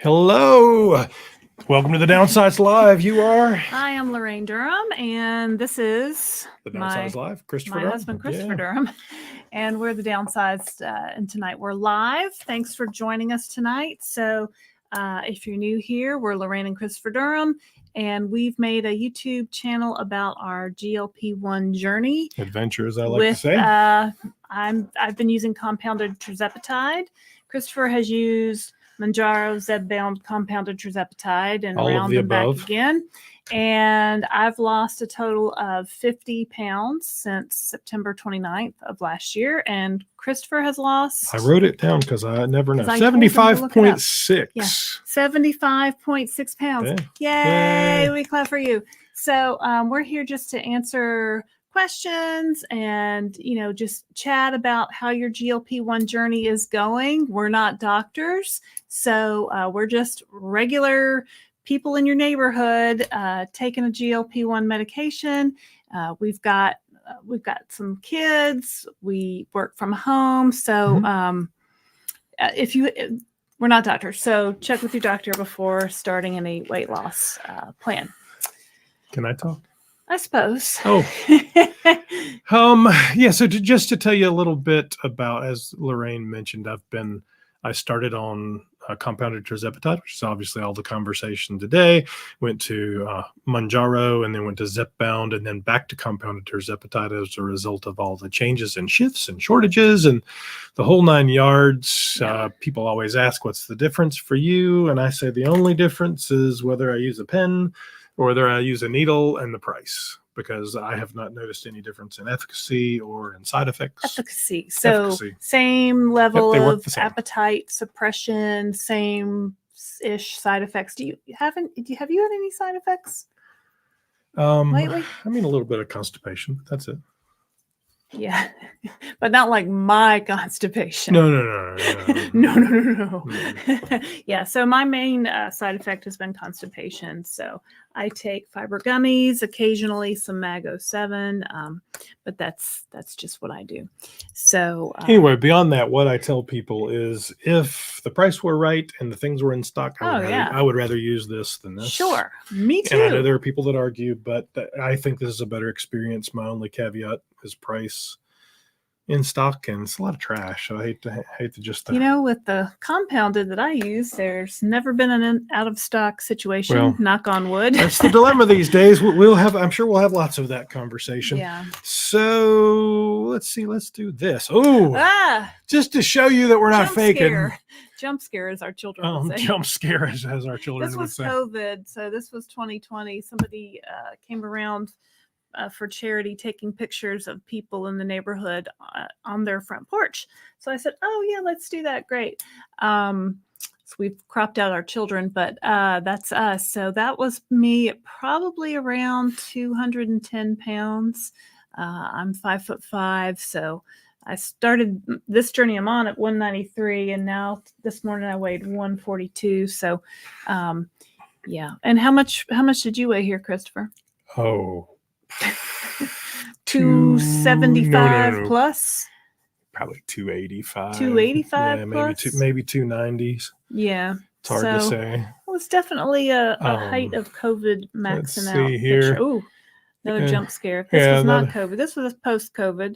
Hello. Welcome to the Downsized Live. You are Hi, I'm Laraine Durham, and this is the Downsized Live. Christopher my Durham. husband, Christopher Durham, and we're the Downsized. And tonight we're live. Thanks for joining us tonight. So, if you're new here, we're Laraine and Christopher Durham, and we've made a YouTube channel about our GLP-1 journey. Adventure, as I like to say. I've been using compounded Tirzepatide. Christopher has used Mounjaro, Zepbound, compounded Tirzepatide, and All of around the and above. back again. And I've lost a total of 50 pounds since September 29th of last year. And Christopher has lost... I wrote it down because I never know. 75.6. Yeah, 75.6 pounds. Yeah. Yay! We clap for you. So we're here just to answer questions and, just chat about how your GLP-1 journey is going. We're not doctors, so we're just regular people in your neighborhood taking a GLP-1 medication. We've got some kids. We work from home, so we're not doctors, so check with your doctor before starting any weight loss plan. Can I talk? I suppose. Oh. Yeah, so just to tell you a little bit about, as Laraine mentioned, I started on compounded Tirzepatide, which is obviously all the conversation today. Went to Mounjaro, and then went to Zepbound, and then back to compounded Tirzepatide as a result of all the changes and shifts and shortages and the whole 9 yards. Yeah. People always ask, what's the difference for you? And I say the only difference is whether I use a pen or whether I use a needle and the price, because I have not noticed any difference in efficacy or in side effects. Efficacy. So same level of appetite suppression, same-ish side effects. Have you had any side effects lately? I mean, a little bit of constipation, but that's it. Yeah, but not like my constipation. No. No. Yeah, so my main side effect has been constipation. So I take fiber gummies, occasionally some Mag07, but that's just what I do. So anyway, beyond that, what I tell people is, if the price were right and the things were in stock, I would rather use this than this. Sure, me too. And I know there are people that argue, but I think this is a better experience. My only caveat is price. In stock, and it's a lot of trash. So I hate to just with the compounded that I use, there's never been an out of stock situation. Well, knock on wood. That's the dilemma these days. I'm sure we'll have lots of that conversation. Yeah. So let's see. Let's do this. Oh, just to show you that we're not faking. Jump scare, as our children would say. Jump scare, as our children would say. This was COVID, so this was 2020. Somebody came around for charity, taking pictures of people in the neighborhood on their front porch. So I said, oh yeah, let's do that. Great. So we've cropped out our children, but that's us. So that was me at probably around 210 pounds. I'm 5'5", so I started this journey I'm on at 193, and now this morning I weighed 142. So yeah. And how much did you weigh here, Christopher? Oh, 275 plus, probably 285. 285 yeah, plus? maybe 290s. Yeah, it's hard to say. It was definitely a height of COVID maxing out. Let's see here. Oh, another jump scare. This was not COVID. This was post-COVID.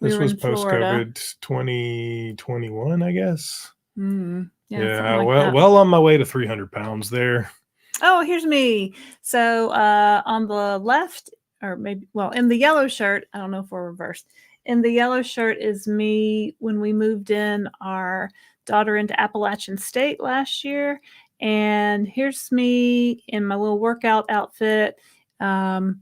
This was post-COVID 2021, I guess. Yeah. Well on my way to 300 pounds there. Oh, here's me. So on the left, or maybe, in the yellow shirt, I don't know if we're reversed. In the yellow shirt is me when we moved in our daughter into Appalachian State last year. And here's me in my little workout outfit. I've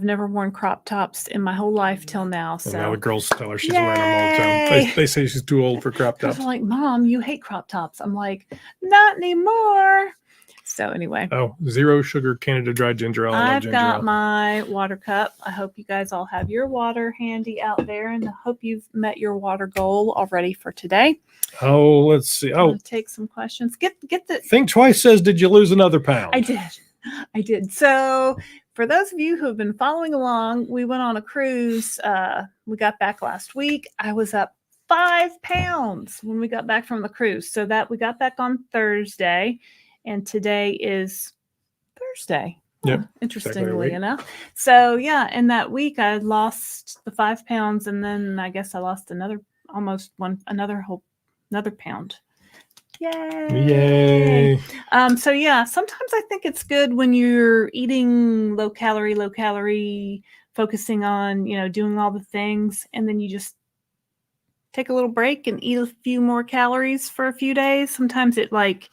never worn crop tops in my whole life till now. So now the girls tell her she's wearing them all the time. They say she's too old for crop tops. I'm like, Mom, you hate crop tops. I'm like, not anymore. So anyway. Oh, 0 sugar Canada dry ginger ale. I've got my water cup. I hope you guys all have your water handy out there, and I hope you've met your water goal already for today. Oh, let's see. Take some questions. Get the Think Twice says, did you lose another pound? I did. So for those of you who have been following along, we went on a cruise. We got back last week. I was up 5 pounds when we got back from the cruise. So that we got back on Thursday, and today is Thursday. Yep, Interestingly exactly right. enough. So yeah, in that week I lost the 5 pounds, and then I guess I lost another pound. Yay! So yeah, sometimes I think it's good when you're eating low calorie, focusing on, doing all the things, and then you just take a little break and eat a few more calories for a few days. Sometimes it like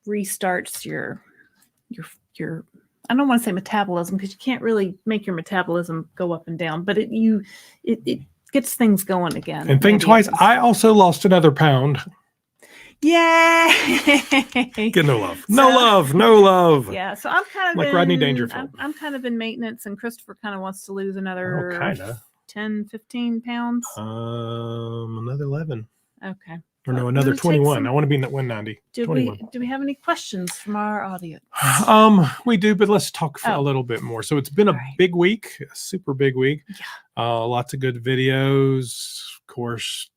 restarts your I don't want to say metabolism, because you can't really make your metabolism go up and down, but it gets things going again. And think twice. I also lost another pound. Yay! Get no love. No love. Yeah, so I'm kind of like Rodney Dangerfield. I'm kind of in maintenance, and Christopher kind of wants to lose another 10, 15 pounds. Another 11. Okay. Or no, another 21. I want to be in that 190. Do we have any questions from our audience? We do, but let's talk a little bit more. So it's been a big week, a super big week. Yeah. Lots of good videos. Of course,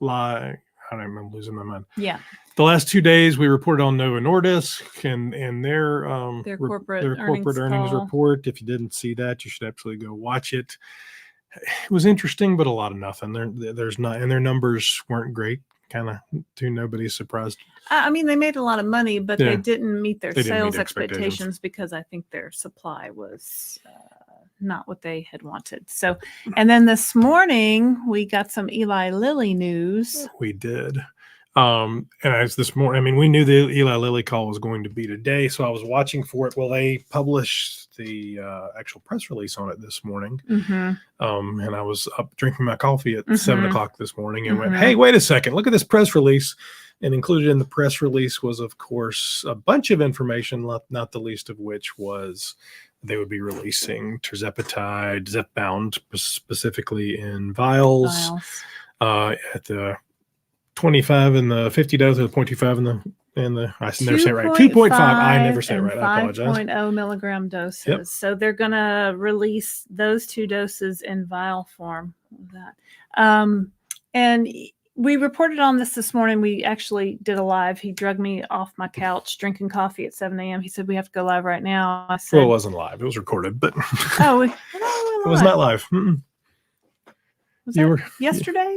I'm losing my mind. Yeah. The last 2 days we reported on Novo Nordisk and their corporate earnings report. If you didn't see that, you should absolutely go watch it. It was interesting, but a lot of nothing. There's not, and their numbers weren't great. Kind of to nobody's surprise. I mean, they made a lot of money, but they didn't meet their sales meet expectations because I think their supply was not what they had wanted. So, and then this morning we got some Eli Lilly news. We did. And as this morning, we knew the Eli Lilly call was going to be today, so I was watching for it. Well, they published the actual press release on it this morning. Mm-hmm. And I was up drinking my coffee at 7 o'clock this morning and went, hey, wait a second, look at this press release. And included in the press release was, of course, a bunch of information, not the least of which was they would be releasing Tirzepatide, Zepbound, specifically in vials. At the 25 and the 50 dose, or the 0.25 and the I never say it right. 2.5. I never say it right. I apologize. 5.0 milligram doses. Yep. So they're gonna release those 2 doses in vial form. And we reported on this morning. We actually did a live. He drugged me off my couch drinking coffee at 7 a.m. He said, we have to go live right now. I said, well, it wasn't live. It was recorded, but it was not live. Was that yesterday?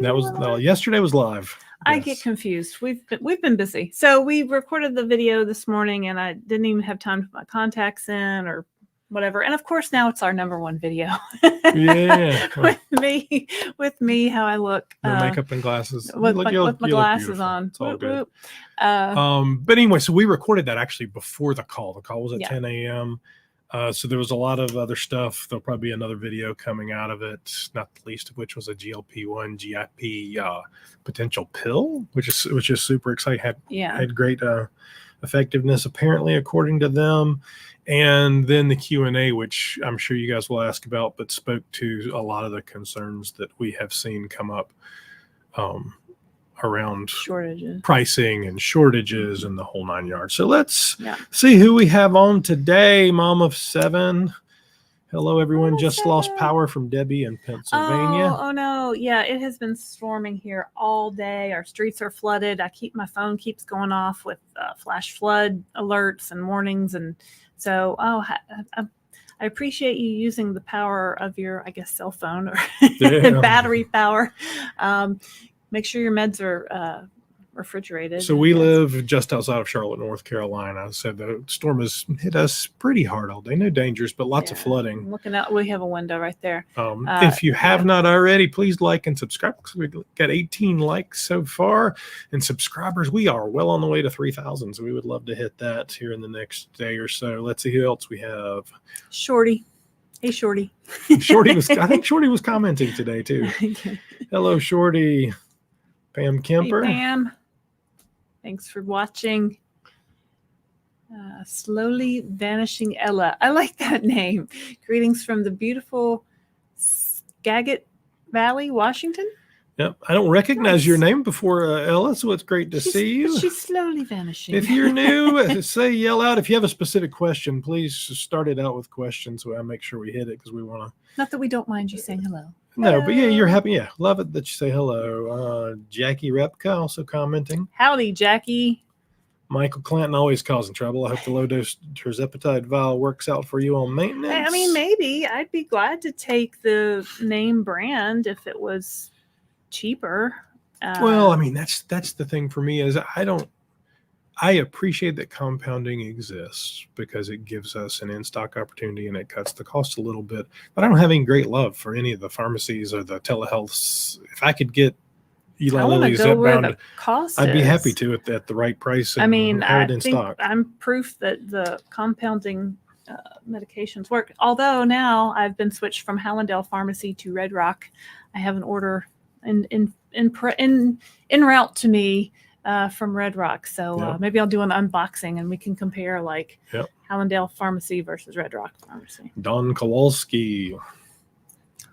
Yesterday was live. I get confused. We've been busy. So we recorded the video this morning, and I didn't even have time to put my contacts in or whatever. And of course, now it's our number 1 video. Yeah. with me, how I look. No makeup and glasses. With my glasses on. It's all good. But anyway, so we recorded that actually before the call. The call was at 10 a.m. So there was a lot of other stuff. There'll probably be another video coming out of it, not the least of which was a GLP-1 GIP potential pill, which is super exciting. Had great effectiveness, apparently, according to them. And then the Q&A, which I'm sure you guys will ask about, but spoke to a lot of the concerns that we have seen come up around shortages, pricing and shortages and the whole 9 yards. So let's see who we have on today. Mom of 7. Hello, everyone. Just lost power from Debbie in Pennsylvania. Oh no. Yeah, it has been storming here all day. Our streets are flooded. My phone keeps going off with flash flood alerts and warnings. And so, I appreciate you using the power of your, I guess, cell phone or battery power. Make sure your meds are refrigerated. So we live just outside of Charlotte, North Carolina. So the storm has hit us pretty hard all day. No dangers, but lots of flooding. I'm looking out, we have a window right there. If you have not already, please like and subscribe. We've got 18 likes so far. And subscribers, we are well on the way to 3,000. So we would love to hit that here in the next day or so. Let's see who else we have. Shorty. Hey, Shorty. I think Shorty was commenting today too. Hello, Shorty. Pam Kemper. Hey, Pam. Thanks for watching. Slowly Vanishing Ella. I like that name. Greetings from the beautiful Skagit Valley, Washington. Yep. I don't recognize your name before, Ella, so it's great to see you. She's slowly vanishing. If you're new, yell out. If you have a specific question, please start it out with questions so I make sure we hit it because we want to. Not that we don't mind you saying hello. No, but yeah, you're Hello. happy. Yeah, love it that you say hello. Jackie Repka also commenting. Howdy, Jackie. Michael Clanton always causing trouble. I hope the low dose Tirzepatide vial works out for you on maintenance. I mean, maybe I'd be glad to take the name brand if it was cheaper. Well, I mean, that's the thing for me is I appreciate that compounding exists because it gives us an in-stock opportunity and it cuts the cost a little bit. But I don't have any great love for any of the pharmacies or the telehealths. If I could get Eli I want to Lilly go where Zepbound, the cost I'd be is. happy to at the right price and I mean, have I it in think stock. I'm proof that the compounding medications work. Although now I've been switched from Hallandale Pharmacy to Red Rock. I have an order in route to me from Red Rock. So Yep. maybe I'll do an unboxing and we can compare like Yep. Hallandale Pharmacy versus Red Rock Pharmacy. Don Kowalski.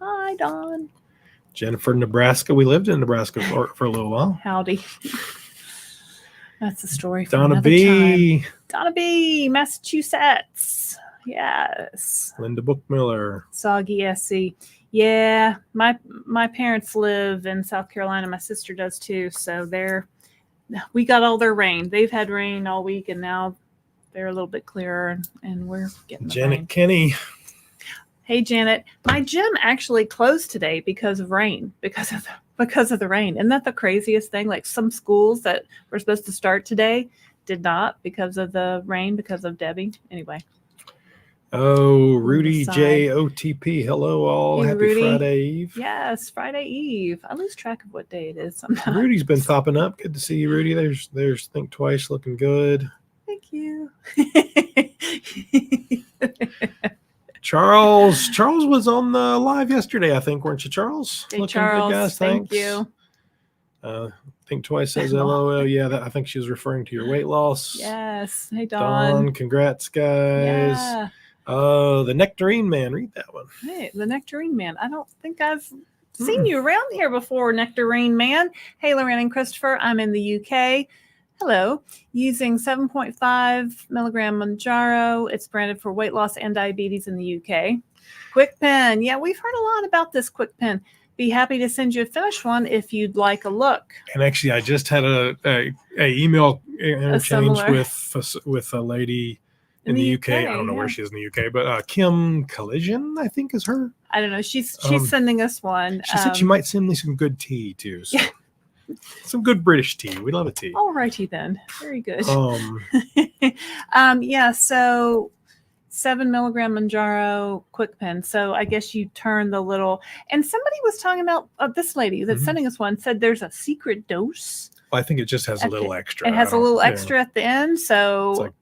Hi, Don. Jennifer, Nebraska. We lived in Nebraska for a little while. Howdy. That's a story for Donna another B. time. Donna B, Massachusetts. Yes. Linda Bookmiller. Soggy SC. Yeah, my parents live in South Carolina. My sister does too. So we got all their rain. They've had rain all week, and now they're a little bit clearer, and we're getting the Janet rain. Kenny. Hey, Janet, my gym actually closed today because of rain, because of the rain. Isn't that the craziest thing? Like some schools that were supposed to start today did not because of the rain, because of Debbie. Anyway. Oh, Rudy J. OTP. Hello, all. Hey, Happy Rudy. Friday Eve. Yes, Friday Eve. I lose track of what day it is sometimes. Rudy's been popping up. Good to see you, Rudy. There's Think Twice looking good. Thank you. Charles was on the live yesterday, I think, weren't you, Charles? Hey, looking Charles. good, guys. Thank Thanks. you. Think Twice says LOL. Yeah, I think she was referring to your weight loss. Yes. Hey, Dawn. Congrats, guys. Yeah. The Nectarine Man. Read that one. Hey, the Nectarine Man. I don't think I've seen you around here before, Nectarine Man. Hey, Laraine and Christopher. I'm in the UK. Hello. Using 7.5 milligram Mounjaro. It's branded for weight loss and diabetes in the UK. Quick Pen. Yeah, we've heard a lot about this Quick Pen. Be happy to send you a finished one if you'd like a look. And actually, I just had a email interchange with a lady in the UK. I don't know where she is in the UK, but Kim Collision, I think, is her. I don't know. She's sending us one. She said she might send me some good tea too. So. Some good British tea. We love a tea. All righty then. Very good. Yeah. So 7 milligram Mounjaro Quick Pen. So I guess you turn the little. And somebody was talking about this lady that's sending us one said there's a secret dose. Well, I think it just has a little extra. It has a little extra at the end. So it's like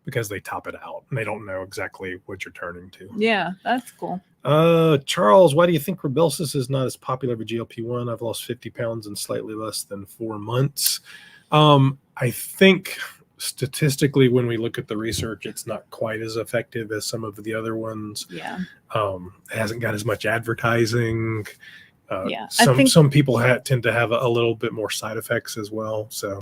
because they top it out and they don't know exactly what you're turning to. Yeah, that's cool. Charles, why do you think Rybelsus is not as popular with GLP-1? I've lost 50 pounds in slightly less than 4 months. I think statistically, when we look at the research, it's not quite as effective as some of the other ones. Yeah. It hasn't got as much advertising. Some people tend to have a little bit more side effects as well. So.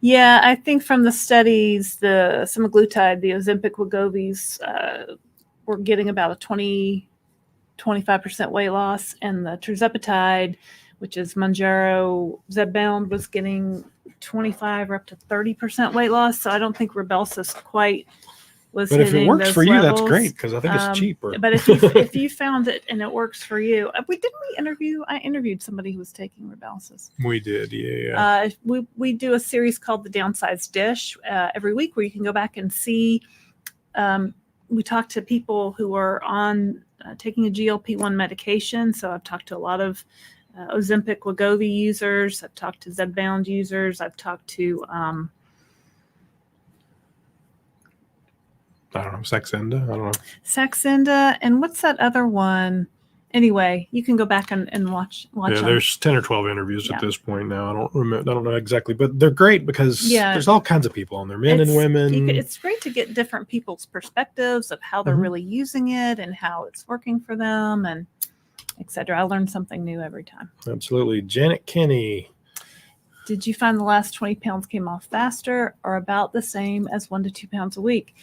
Yeah, I think from the studies, the Semaglutide, the Ozempic, Wegovys, we're getting about a 25% weight loss, and the Tirzepatide, which is Mounjaro, Zepbound, was getting 25 or up to 30% weight loss. So I don't think Rybelsus quite was. But if it works for you, that's great because I think it's cheaper. But if you found it and it works for you, I interviewed somebody who was taking Rybelsus. We did, yeah. We do a series called the Downsized Dish every week where you can go back and see. We talk to people who are on taking a GLP-1 medication. So I've talked to a lot of Ozempic, Wegovy users. I've talked to Zepbound users. I've talked to I don't know, Saxenda. I don't know. Saxenda, and what's that other one? Anyway, you can go back and watch. Yeah, them. There's 10 or 12 interviews at this point now. I don't know exactly, but they're great because there's all kinds of people on there, men and women. It's great to get different people's perspectives of how they're really using it and how it's working for them, and etc. I learn something new every time. Absolutely. Janet Kenny. Did you find the last 20 pounds came off faster or about the same as 1 to 2 pounds a week?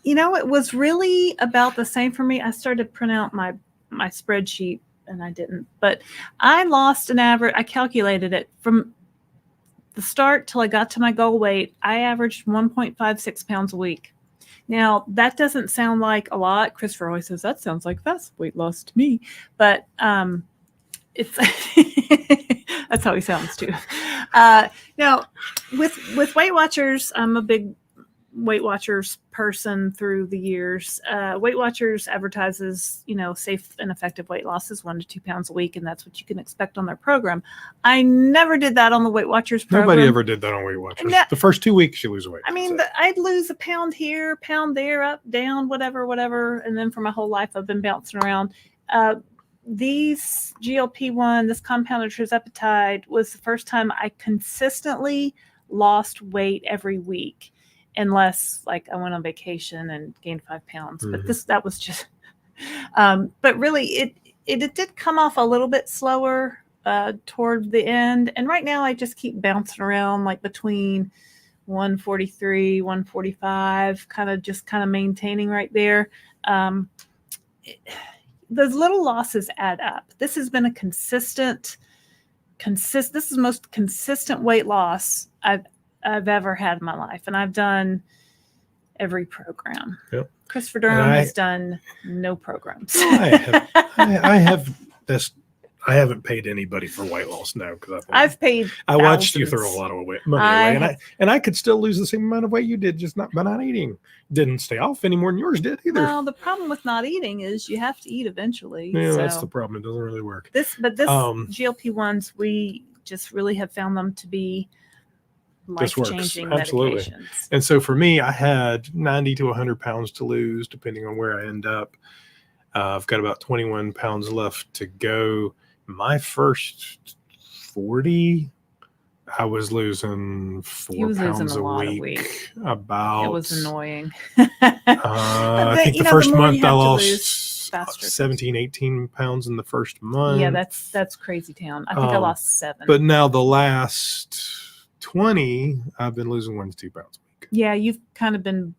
It was really about the same for me. I started to print out my my spreadsheet and I didn't, but I lost an average. I calculated it from the start till I got to my goal weight. I averaged 1.56 pounds a week. Now, that doesn't sound like a lot. Christopher always says, that sounds like fast weight loss to me. But it's that's how he sounds too. Now, with Weight Watchers, I'm a big Weight Watchers person through the years. Weight Watchers advertises, safe and effective weight loss is 1 to 2 pounds a week, and that's what you can expect on their program. I never did that on the Weight Watchers program. Nobody ever did that on Weight Watchers. The first 2 weeks you lose weight. I mean, I'd lose a pound here, pound there, up, down, whatever, and then for my whole life I've been bouncing around. These GLP-1, this compounded Tirzepatide, was the first time I consistently lost weight every week. Unless like I went on vacation and gained 5 pounds, but that was just, but really it did come off a little bit slower toward the end. And right now I just keep bouncing around like between 143, 145, kind of maintaining right there. Those little losses add up. This has been a this is the most consistent weight loss I've ever had in my life, and I've done every program. Yep. Christopher Durham has done no programs. I haven't paid anybody for weight loss now because I've paid. I watched you throw a lot of money away, and I could still lose the same amount of weight you did, just by not eating. Didn't stay off any more than yours did either. Well, the problem with not eating is you have to eat eventually. Yeah, so that's the problem. It doesn't really work. This GLP-1s, we just really have found them to be life-changing medications. And so for me, I had 90 to 100 pounds to lose, depending on where I end up. I've got about 21 pounds left to go. My first 40, I was losing 4 pounds a week. About, it was annoying. I think the first month I lost 17, 18 pounds in the first month. Yeah, that's crazy town. I think I lost 7. But now the last 20, I've been losing 1 to 2 pounds a week. Yeah, you've kind of been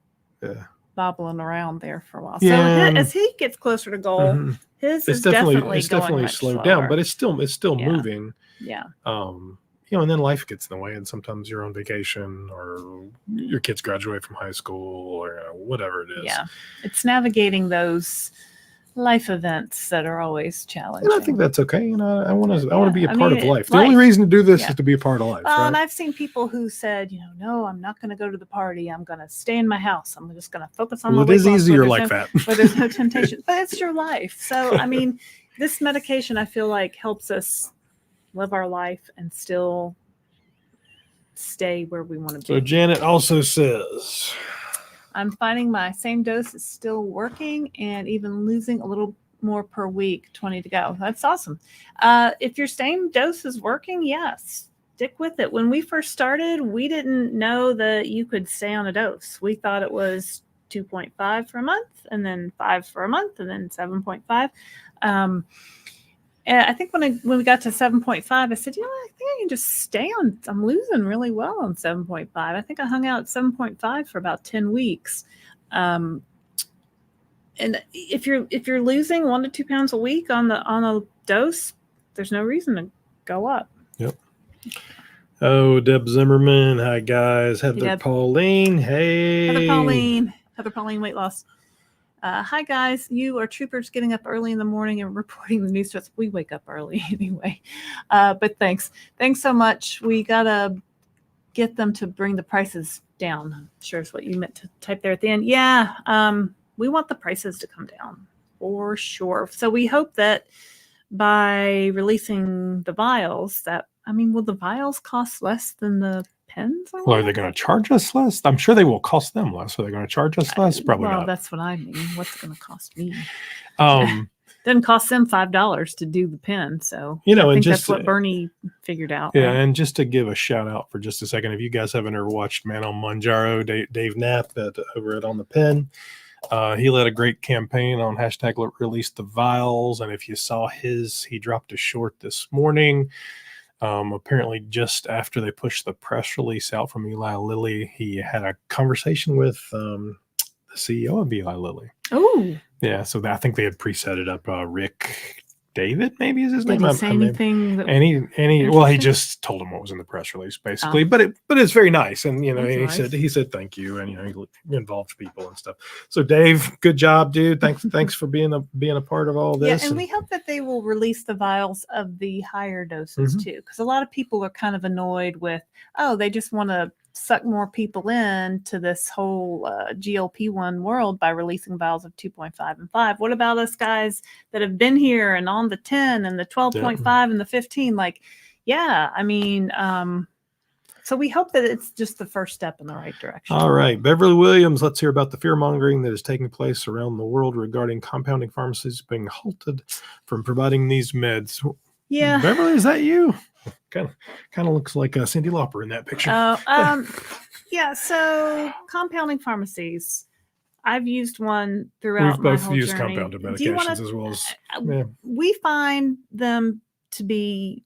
bobbling around there for a while. Yeah. So as he gets closer to goal, his is definitely slowed down, but it's still moving. Yeah. And then life gets in the way, and sometimes you're on vacation or your kids graduate from high school or whatever it is. Yeah, it's navigating those life events that are always challenging. And I think that's okay. I want to be a part of life. The only reason to do this is to be a part of life. Right? And I've seen people who said, no, I'm not going to go to the party. I'm going to stay in my house. I'm just going to focus on my weight loss. It is easier like that. Where there's no temptation. But it's your life. So, I mean, this medication, I feel like, helps us live our life and still stay where we want to be. So Janet also says, I'm finding my same dose is still working and even losing a little more per week, 20 to go. That's awesome. If your same dose is working, yes, stick with it. When we first started, we didn't know that you could stay on a dose. We thought it was 2.5 for a month and then 5 for a month and then 7.5. And I think when we got to 7.5, I said, I think I can just stay on. I'm losing really well on 7.5. I think I hung out at 7.5 for about 10 weeks. And if you're losing 1 to 2 pounds a week on a dose, there's no reason to go up. Yep. Oh, Deb Zimmerman. Hi guys. Heather Pauline. Hey. Heather Pauline, weight loss. Hi guys, you are troopers getting up early in the morning and reporting the news to us. We wake up early anyway, but thanks so much. We gotta get them to bring the prices down. I'm sure is what you meant to type there at the end. Yeah, we want the prices to come down for sure. So we hope that by releasing the vials, will the vials cost less than the pens? Well, are they going to charge us less? I'm sure they will cost them less. Are they going to charge us less? Probably not. Well, that's what I mean. What's going to cost me? Doesn't cost them $5 to do the pen. So I think that's what Bernie figured out. Yeah, right? And just to give a shout out for just a second, if you guys haven't ever watched Man on Mounjaro, Dave Knapp over at On the Pen, he led a great campaign on hashtag release the vials. And if you saw he dropped a short this morning. Apparently just after they pushed the press release out from Eli Lilly, he had a conversation with the the CEO of Eli Lilly. Oh, Yeah, so I think they had pre-set it up. Rick David, maybe is his did name. he say anything? And he well, he just told him what was in the press release, basically. But it's very nice, and That's he said thank you, and he involved people and stuff. So Dave, good job, dude. Thanks for being a part of all this. Yeah, and we hope that they will release the vials of the higher doses too, because a lot of people are kind of annoyed with, they just want to suck more people in to this whole GLP-1 world by releasing vials of 2.5 and 5. What about us guys that have been here and on the 10 and the 12.5 and the 15? Like, yeah, I mean, so we hope that it's just the first step in the right direction. All right, Beverly Williams, let's hear about the fear-mongering that is taking place around the world regarding compounding pharmacies being halted from providing these meds. Yeah. Beverly, is that you? Kind of looks like Cyndi Lauper in that picture. Yeah, so compounding pharmacies. I've used one throughout my whole journey. We've both used compounded medications as well as... We find them to be...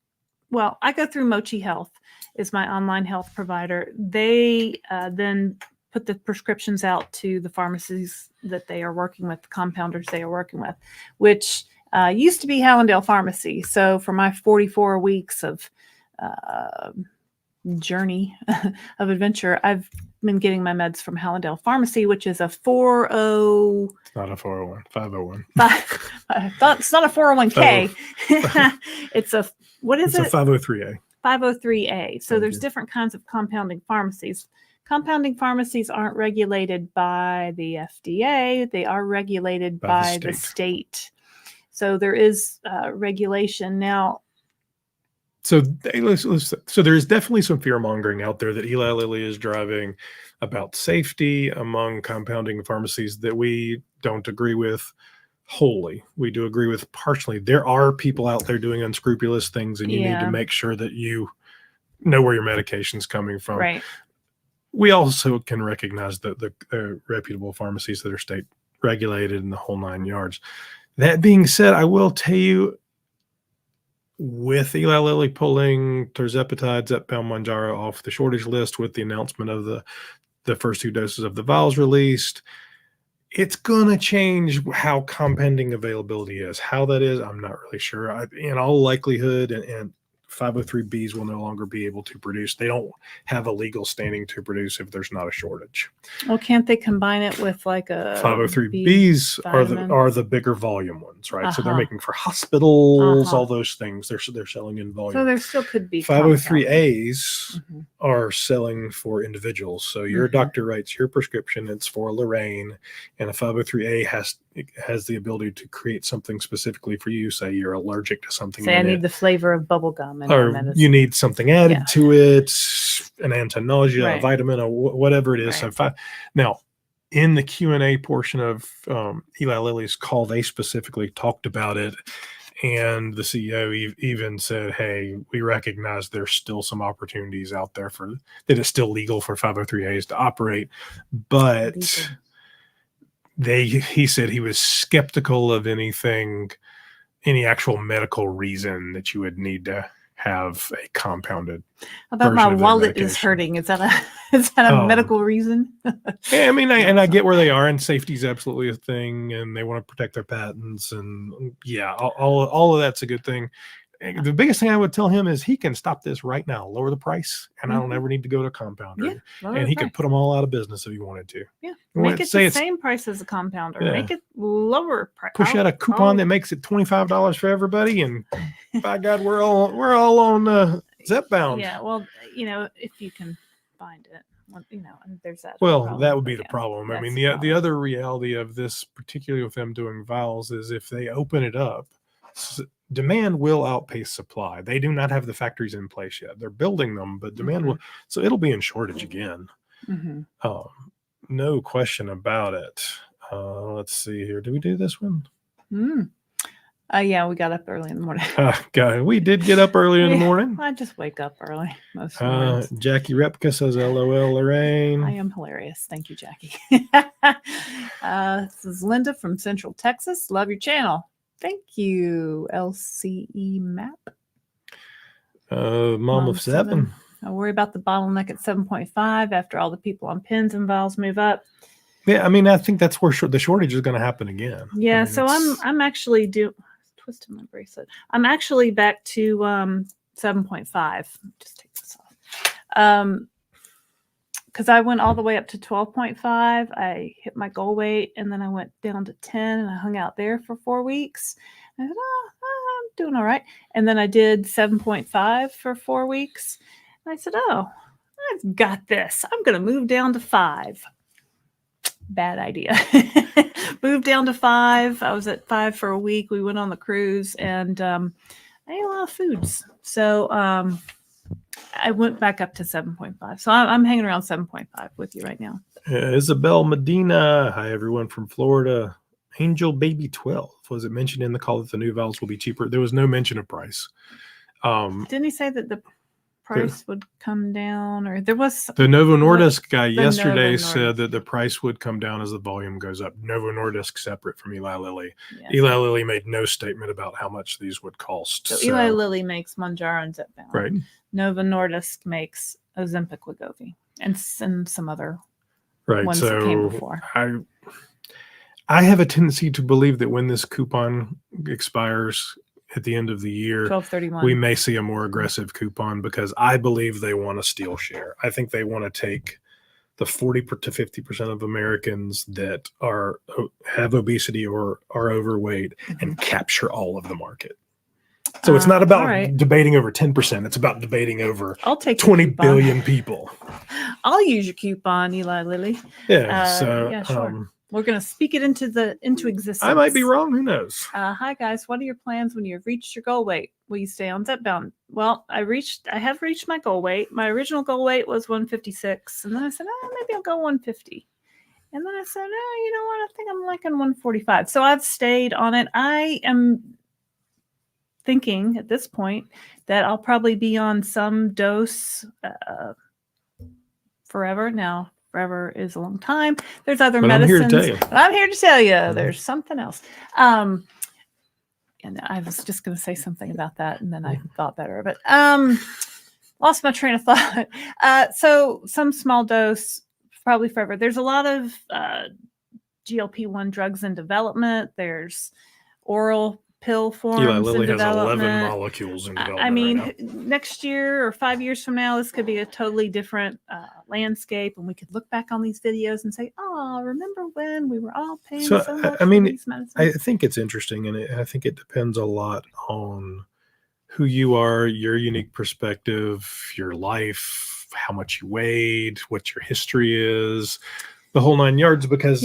Well, I go through Mochi Health, is my online health provider. They then put the prescriptions out to the pharmacies that they are working with, the compounders they are working with, which used to be Hallandale Pharmacy. So for my 44 weeks of journey of adventure, I've been getting my meds from Hallandale Pharmacy, which is a 40... It's not a 401, 501. It's not a 401k. It's a... What is it? It's a 503A. 503A. So there's different kinds of compounding pharmacies. Compounding pharmacies aren't regulated by the FDA. They are regulated by the state. So there is regulation. Now, so there is definitely some fear mongering out there that Eli Lilly is driving about safety among compounding pharmacies that we don't agree with wholly. We do agree with partially. There are people out there doing unscrupulous things, and you need to make sure that you know where your medication's coming from. Right. We also can recognize that the reputable pharmacies that are state regulated in the whole 9 yards. That being said, I will tell you, with Eli Lilly pulling Tirzepatide, Zepbound, Mounjaro off the shortage list with the announcement of the first 2 doses of the vials released, it's going to change how compounding availability is. How that is, I'm not really sure. In all likelihood, and 503Bs will no longer be able to produce. They don't have a legal standing to produce if there's not a shortage. Well, can't they combine it with like a 503Bs are the bigger volume ones, right? So they're making for hospitals, all those things. They're selling in volume. So there still could be 503As are selling for individuals. So your doctor writes your prescription, it's for Laraine, and a 503A has the ability to create something specifically for you. Say you're allergic to something. Say I need the flavor of bubble gum. Or you need something added to it, an anti-nausea, a vitamin, or whatever it is. Right. So now, in the Q&A portion of Eli Lilly's call, they specifically talked about it, and the CEO even said, "Hey, we recognize there's still some opportunities out there for that it's still legal for 503As to operate, but." He said he was skeptical of any actual medical reason that you would need to have a compounded. How about my wallet is hurting? Is that a medical reason? Yeah, I mean, I get where they are, and safety is absolutely a thing, and they want to protect their patents, and all of that's a good thing. The biggest thing I would tell him is he can stop this right now, lower the price, and I don't ever need to go to a compounder. And he could put them all out of business if he wanted to. Yeah, make it the same price as a compounder. Yeah. Make it lower price. Push out a coupon that makes it $25 for everybody, and by God, we're all on Zepbound. Yeah, well, if you can find it. And there's that. Well, that would be the problem. I mean, the other reality of this, particularly with them doing vials, is if they open it up, demand will outpace supply. They do not have the factories in place yet. They're building them, but demand will. So it'll be in shortage again. No question about it. Let's see here. Did we do this one? Yeah, we got up early in the morning. We did get up early in the morning. I just wake up early most mornings. Jackie Repka says, "LOL, Laraine." I am hilarious. Thank you, Jackie. This is Linda from Central Texas. Love your channel. Thank you, LCE Map. Mom of 7. I worry about the bottleneck at 7.5 after all the people on pens and vials move up. Yeah, I mean, I think that's where the shortage is going to happen again. Yeah, I mean, so I'm actually twisting my bracelet. I'm actually back to 7.5. Just take this off. Because I went all the way up to 12.5. I hit my goal weight, and then I went down to 10, and I hung out there for 4 weeks. I said, I'm doing all right. And then I did 7.5 for 4 weeks. And I said, I've got this. I'm going to move down to 5. Bad idea. Moved down to 5. I was at 5 for a week. We went on the cruise, and I ate a lot of foods. So I went back up to 7.5. So I'm hanging around 7.5 with you right now. Isabel Medina. Hi, everyone from Florida. Angel Baby 12. Was it mentioned in the call that the new vials will be cheaper? There was no mention of price. Didn't he say that the price would come down, or there was the Novo Nordisk guy yesterday said that the price would come down as the volume goes up. Novo Nordisk separate from Eli Lilly. Yes. Eli Lilly made no statement about how much these would cost. So Eli Lilly makes Mounjaro and Zepbound. Right. Novo Nordisk makes Ozempic, Wegovy, and some other ones so that came before. I have a tendency to believe that when this coupon expires at the end of the year, 12/31, we may see a more aggressive coupon, because I believe they want to steal share. I think they want to take the 40 to 50% of Americans that have obesity or are overweight and capture all of the market. So it's not about debating over 10%. It's about debating over 20 billion people. I'll use your coupon, Eli Lilly. Yeah. Yeah, sure. We're going to speak it into existence. I might be wrong. Who knows? Hi, guys. What are your plans when you've reached your goal weight? Will you stay on Zepbound? Well, I have reached my goal weight. My original goal weight was 156. And then I said, maybe I'll go 150. And then I said, you know what? I think I'm liking 145. So I've stayed on it. I am thinking at this point that I'll probably be on some dose forever. Now, forever is a long time. There's other medicines. I'm here to tell you there's something else. And I was just going to say something about that, and then I thought better of it. Lost my train of thought. So some small dose, probably forever. There's a lot of GLP-1 drugs in development. There's oral pill forms. Eli Lilly in has development. 11 molecules in development. I mean, right now. Next year or 5 years from now, this could be a totally different landscape, and we could look back on these videos and say, remember when we were all paying so much for these medicines? I think it's interesting, and I think it depends a lot on who you are, your unique perspective, your life, how much you weighed, what your history is, the whole 9 yards, because,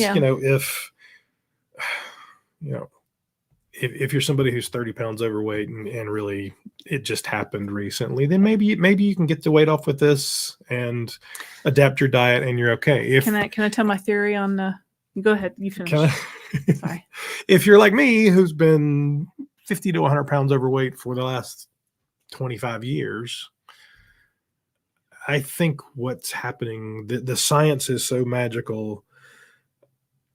if you're somebody who's 30 pounds overweight and really it just happened recently, then maybe you can get the weight off with this and adapt your diet and you're okay. Can I tell my theory on the? Go ahead, you finish. Sorry. If you're like me, who's been 50 to 100 pounds overweight for the last 25 years, I think what's happening, the science is so magical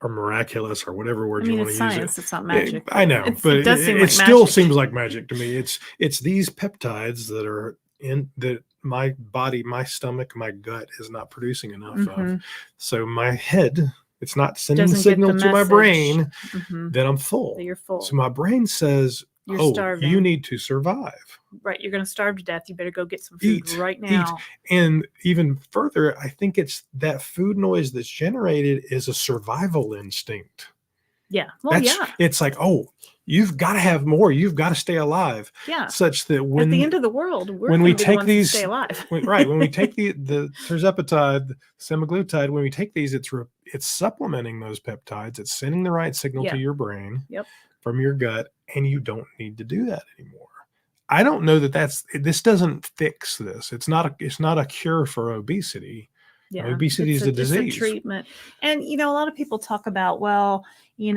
or miraculous, or whatever word you want to use. Science, it's not magic. I know, but it still seems like magic to me. It's these peptides that are in that my body, my stomach, my gut is not producing enough of. So my head, it's not sending the signal to my brain that I'm full. That you're full. So my brain says, you're starving. You need to survive. Right. You're going to starve to death. You better go get some food right now. And even further, I think it's that food noise that's generated is a survival instinct. Yeah. Well, It's like, you've got to have more. You've got to stay alive. Yeah. Such that when at the end of the world, when we take these, stay alive. When we take the Tirzepatide, the Semaglutide, when we take these, it's supplementing those peptides. It's sending the right signal to your brain from your gut, and you don't need to do that anymore. I don't know that this doesn't fix this. It's not a cure for obesity. Yeah, obesity is a disease. It's a treatment. And, a lot of people talk about, you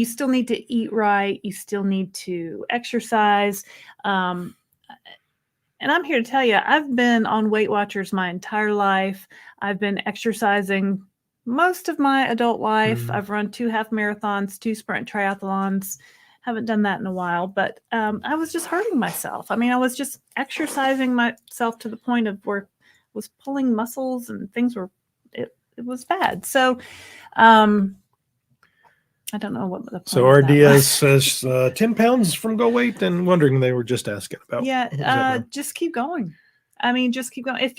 still need to eat right. You still need to exercise. And I'm here to tell you, I've been on Weight Watchers my entire life. I've been exercising most of my adult life. I've run 2 half marathons, 2 sprint triathlons. Haven't done that in a while, but I was just hurting myself. I mean, I was just exercising myself to the point of where I was pulling muscles and things were, it was bad. So, I don't know what the point So of our that Diaz was. says 10 pounds from Go Weight, and wondering, they were just asking about. Yeah, just keep going. I mean, just keep going.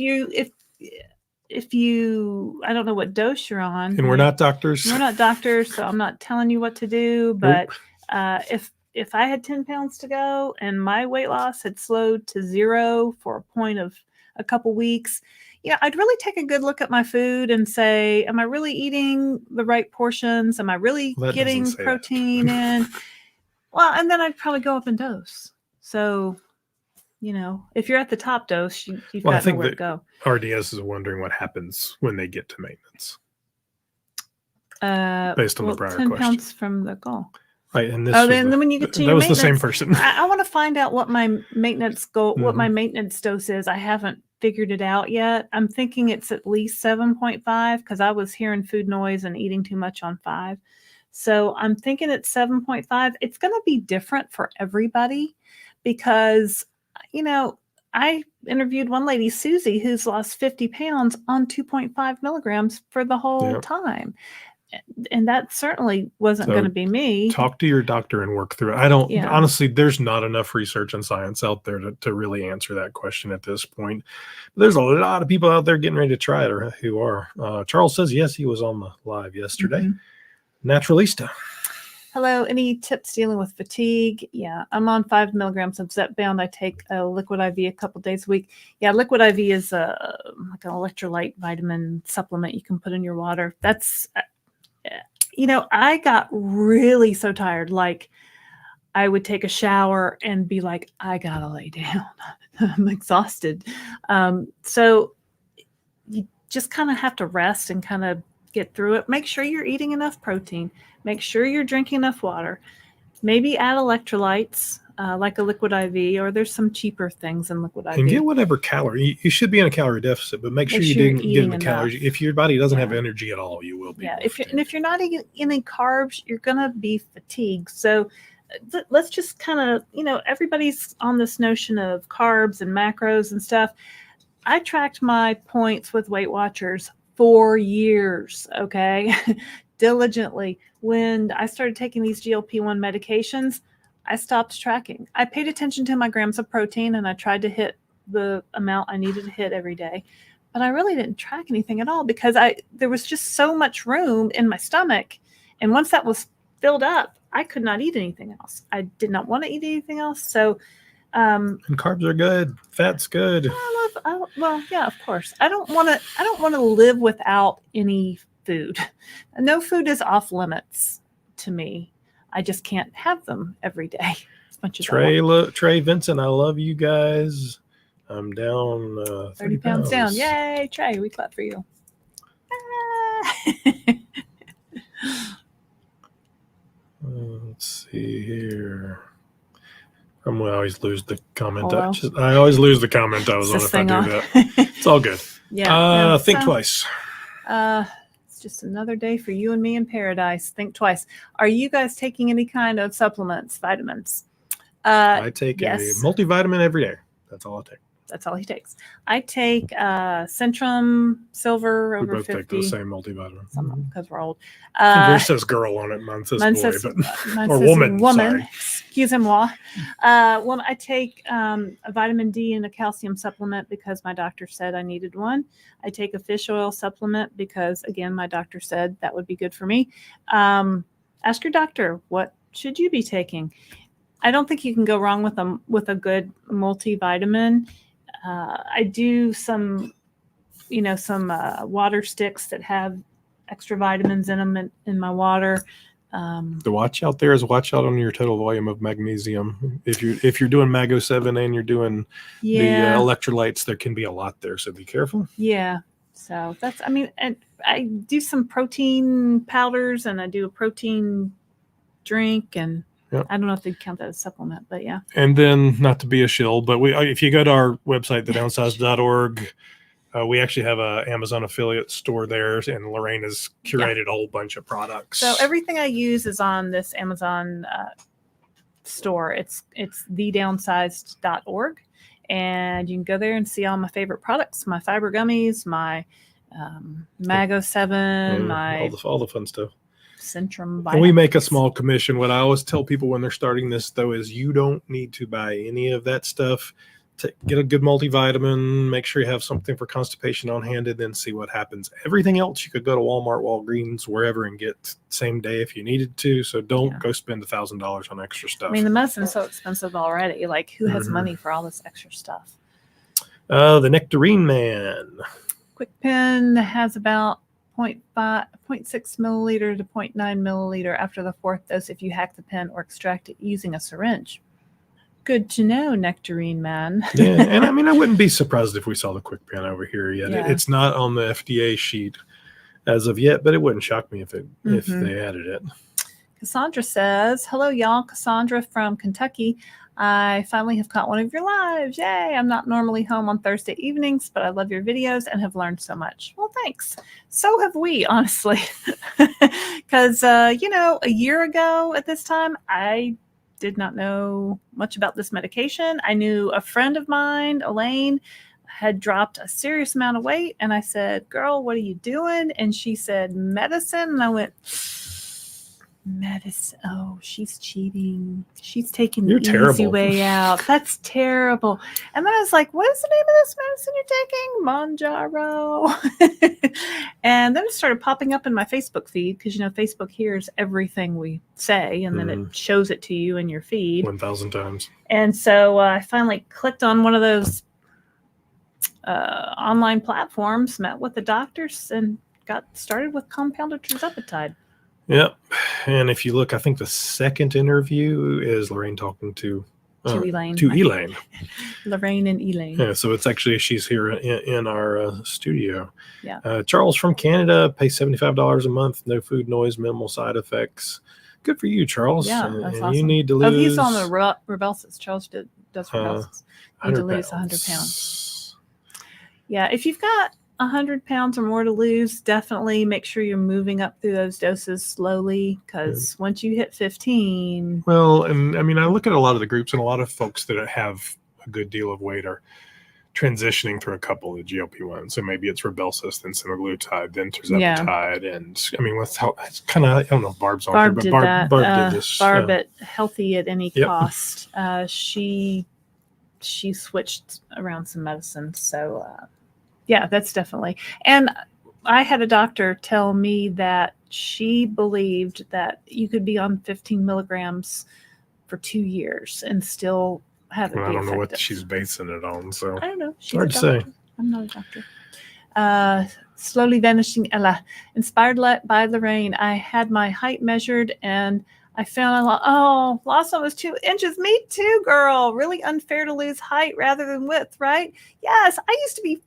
If you, I don't know what dose you're on. And we're not doctors. We're not doctors, so I'm not telling you what to do. But if I had 10 pounds to go and my weight loss had slowed to 0 for a point of a couple weeks, I'd really take a good look at my food and say, am I really eating the right portions? Am I really getting protein in? Well, and then I'd probably go up in dose. So, if you're at the top dose, you've got nowhere to go. RDS is wondering what happens when they get to maintenance. Based on the prior 10 question. pounds from the goal. Right, and then when you get to your maintenance, the same person. I want to find out what my maintenance goal, what my maintenance dose is. I haven't figured it out yet. I'm thinking it's at least 7.5 because I was hearing food noise and eating too much on 5. So I'm thinking it's 7.5. It's going to be different for everybody because, I interviewed one lady, Susie, who's lost 50 pounds on 2.5 milligrams for the whole time. And that certainly wasn't going to be me. Talk to your doctor and work through it. Honestly, there's not enough research and science out there to really answer that question at this point. There's a lot of people out there getting ready to try it or who are. Charles says, yes, he was on the live yesterday. Naturalista. Hello. Any tips dealing with fatigue? Yeah, I'm on 5 milligrams of Zepbound. I take a liquid IV a couple days a week. Yeah, liquid IV is like an electrolyte vitamin supplement you can put in your water. That's, I got really so tired. Like I would take a shower and be like, I gotta lay down. I'm exhausted. So you just kind of have to rest and kind of get through it. Make sure you're eating enough protein. Make sure you're drinking enough water. Maybe add electrolytes like a liquid IV, or there's some cheaper things in liquid IV. And get whatever calorie. You should be in a calorie deficit, but make sure you didn't get the calories. If your body doesn't have energy at all, you will be. Yeah, if you're not eating any carbs, you're going to be fatigued. So let's just kind of, everybody's on this notion of carbs and macros and stuff. I tracked my points with Weight Watchers for years, okay? Diligently. When I started taking these GLP-1 medications, I stopped tracking. I paid attention to my grams of protein and I tried to hit the amount I needed to hit every day. But I really didn't track anything at all because there was just so much room in my stomach. And once that was filled up, I could not eat anything else. I did not want to eat anything else. So and carbs are good. Fat's good. Well, yeah, of course. I don't want to live without any food. No food is off limits to me. I just can't have them every day. As much as Trey Vincent, I love you guys. I'm down 30 pounds down. Yay, Trey, we clap for you. Let's see here. I always lose the comment. I always lose the comment I was on if I do that. It's all good. Think twice. It's just another day for you and me in paradise. Think twice. Are you guys taking any kind of supplements, vitamins? I take a multivitamin every day. That's all I take. That's all he takes. I take Centrum Silver over 50. We both take the same multivitamin. Because we're old. Yours says girl on it. Mine says boy. Or woman. Sorry. Excusez-moi. I take a vitamin D and a calcium supplement because my doctor said I needed one. I take a fish oil supplement because, again, my doctor said that would be good for me. Ask your doctor, what should you be taking? I don't think you can go wrong with a good multivitamin. I do some water sticks that have extra vitamins in them in my water. The watch out there is watch out on your total volume of magnesium. If you're doing Mago 7 and you're doing the electrolytes, there can be a lot there, so be careful. Yeah. So and I do some protein powders and I do a protein drink and. Yep. I don't know if they'd count that as a supplement, but yeah. And then, not to be a shill, but if you go to our website, thedownsized.org, we actually have a Amazon affiliate store there, and Laraine has curated a whole bunch of products. So everything I use is on this Amazon store. It's thedownsized.org, and you can go there and see all my favorite products, my fiber gummies, my Mago 7, Yeah, my all the fun stuff. Centrum. And we make a small commission. What I always tell people when they're starting this, though, is you don't need to buy any of that stuff. To get a good multivitamin, make sure you have something for constipation on hand, and then see what happens. Everything else you could go to Walmart, Walgreens, wherever, and get same day if you needed to. So don't go spend $1,000 on extra stuff. I mean, the medicine's so expensive already. Like, who has money for all this extra stuff? The Nectarine Man. Quick Pen has about 0.6 milliliter to 0.9 milliliter after the 4th dose if you hack the pen or extract it using a syringe. Good to know, Nectarine Man. Yeah, and I mean, I wouldn't be surprised if we saw the Quick Pen over here yet. Yeah. It's not on the FDA sheet as of yet, but it wouldn't shock me if they added it. Cassandra says, hello, y'all. Cassandra from Kentucky. I finally have caught one of your lives. Yay. I'm not normally home on Thursday evenings, but I love your videos and have learned so much. Well, thanks. So have we, honestly. Because, a year ago at this time, I did not know much about this medication. I knew a friend of mine, Elaine, had dropped a serious amount of weight. And I said, girl, what are you doing? And she said, medicine. And I went, medicine. Oh, she's cheating. She's taking the easy way out. That's terrible. And then I was like, what is the name of this medicine you're taking? Mounjaro. And then it started popping up in my Facebook feed because, Facebook hears everything we say and then it shows it to you in your feed 1,000 times. And so I finally clicked on one of those online platforms, met with the doctors, and got started with compounded Tirzepatide. Yep. And if you look, I think the second interview is Laraine talking to Elaine. Laraine and Elaine. Yeah, so it's actually, she's here in our studio. Yeah. Charles from Canada, pays $75 a month, no food, noise, minimal side effects. Good for you, Charles. Yeah, that's awesome. You need to lose. Oh, he's on the Rybelsus. Charles does Rybelsus. You need to lose 100 pounds. Yeah, if you've got 100 pounds or more to lose, definitely make sure you're moving up through those doses slowly, because once you hit 15. Well, and I mean, I look at a lot of the groups, and a lot of folks that have a good deal of weight are transitioning through a couple of GLP-1. So maybe it's Rybelsus, then Semaglutide, then Tirzepatide. Yeah. And I mean, it's kind of, I don't know if Barb's on Barb here, but Barb did this. Barb at Healthy at Any Cost. She switched around some medicine. So, yeah, that's definitely. And I had a doctor tell me that she believed that you could be on 15 milligrams for 2 years and still have it be I don't effective. know what she's basing it on, so I don't know. She's hard to say. I'm not a doctor. Slowly vanishing Ella. Inspired by Laraine. I had my height measured and I found lost almost 2 inches. Me too, girl. Really unfair to lose height rather than width, right? Yes, I used to be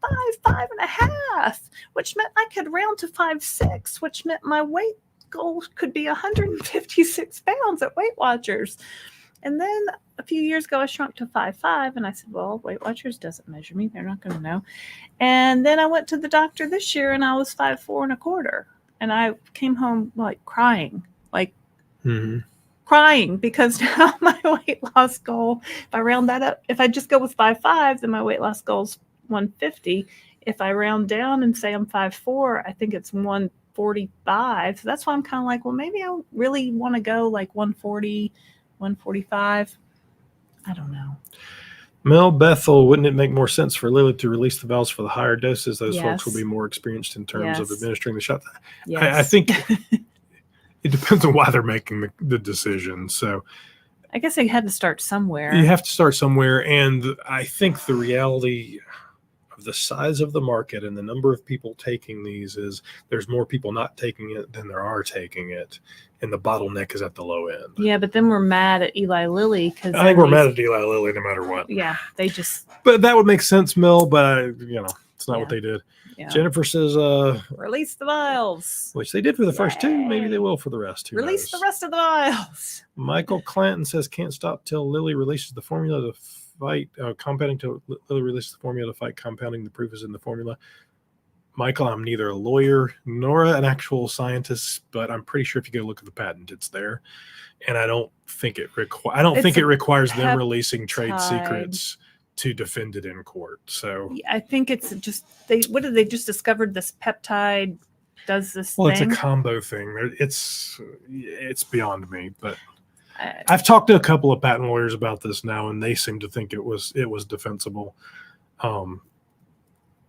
5'5.5", which meant I could round to 5'6", which meant my weight goal could be 156 pounds at Weight Watchers. And then a few years ago, I shrunk to 5'5", and I said, well, Weight Watchers doesn't measure me. They're not going to know. And then I went to the doctor this year, and I was 5'4.25". And I came home crying, crying, because now my weight loss goal, if I round that up, if I just go with 5'5", then my weight loss goal is 150. If I round down and say I'm 5'4", I think it's 145. So that's why I'm kind of like, well, maybe I really want to go 140, 145. I don't know. Mel Bethel, wouldn't it make more sense for Lilly to release the vials for the higher doses? Those folks will be more experienced in terms of administering the shot. Yes. I think it depends on why they're making the decision. So I guess they had to start somewhere. You have to start somewhere. And I think the reality of the size of the market and the number of people taking these is there's more people not taking it than there are taking it. And the bottleneck is at the low end. Yeah, but then we're mad at Eli Lilly because I think we're mad at Eli Lilly no matter what. Yeah, they just. But that would make sense, Mel. But it's not what they did. Yeah. Jennifer says, "Release the vials," which they did for the first 2. Maybe they will for the rest. Release the rest of the vials. Michael Clanton says, "Can't stop till Lilly releases the formula to fight compounding. Till Lilly releases the formula to fight compounding. The proof is in the formula." Michael, I'm neither a lawyer nor an actual scientist, but I'm pretty sure if you go look at the patent, it's there. And I don't think it requires them releasing trade secrets to defend it in court. So I think it's just what did they just discovered this peptide does this well, thing? it's a combo thing. It's beyond me, but I've talked to a couple of patent lawyers about this now, and they seem to think it was defensible. Now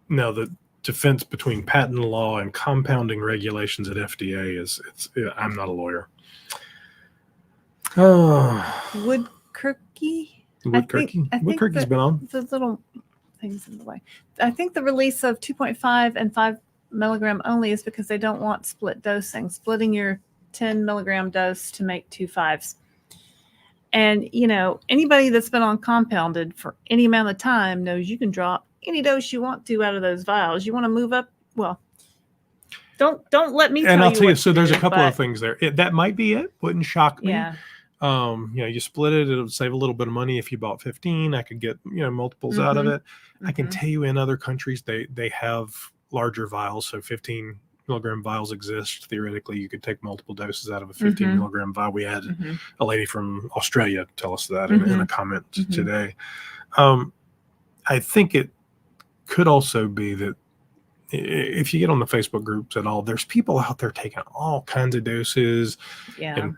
the defense between patent law and compounding regulations at FDA I'm not a lawyer. Wood Kirky? Woodkirky's been on. The little things in the way. I think the release of 2.5 and 5 milligram only is because they don't want split dosing, splitting your 10 milligram dose to make 2 5s. And, anybody that's been on compounded for any amount of time knows you can drop any dose you want to out of those vials. You want to move up? Well, don't let me tell you. And I'll tell you, so there's a couple of things there. That might be it. Wouldn't shock me. Yeah. You split it, it'll save a little bit of money. If you bought 15, I could get, multiples out of it. I can tell you in other countries, they have larger vials. So 15 milligram vials exist. Theoretically, you could take multiple doses out of a 15 milligram vial. We had a lady from Australia tell us that in a comment today. I think it could also be that if you get on the Facebook groups at all, there's people out there taking all kinds of doses. Yeah. And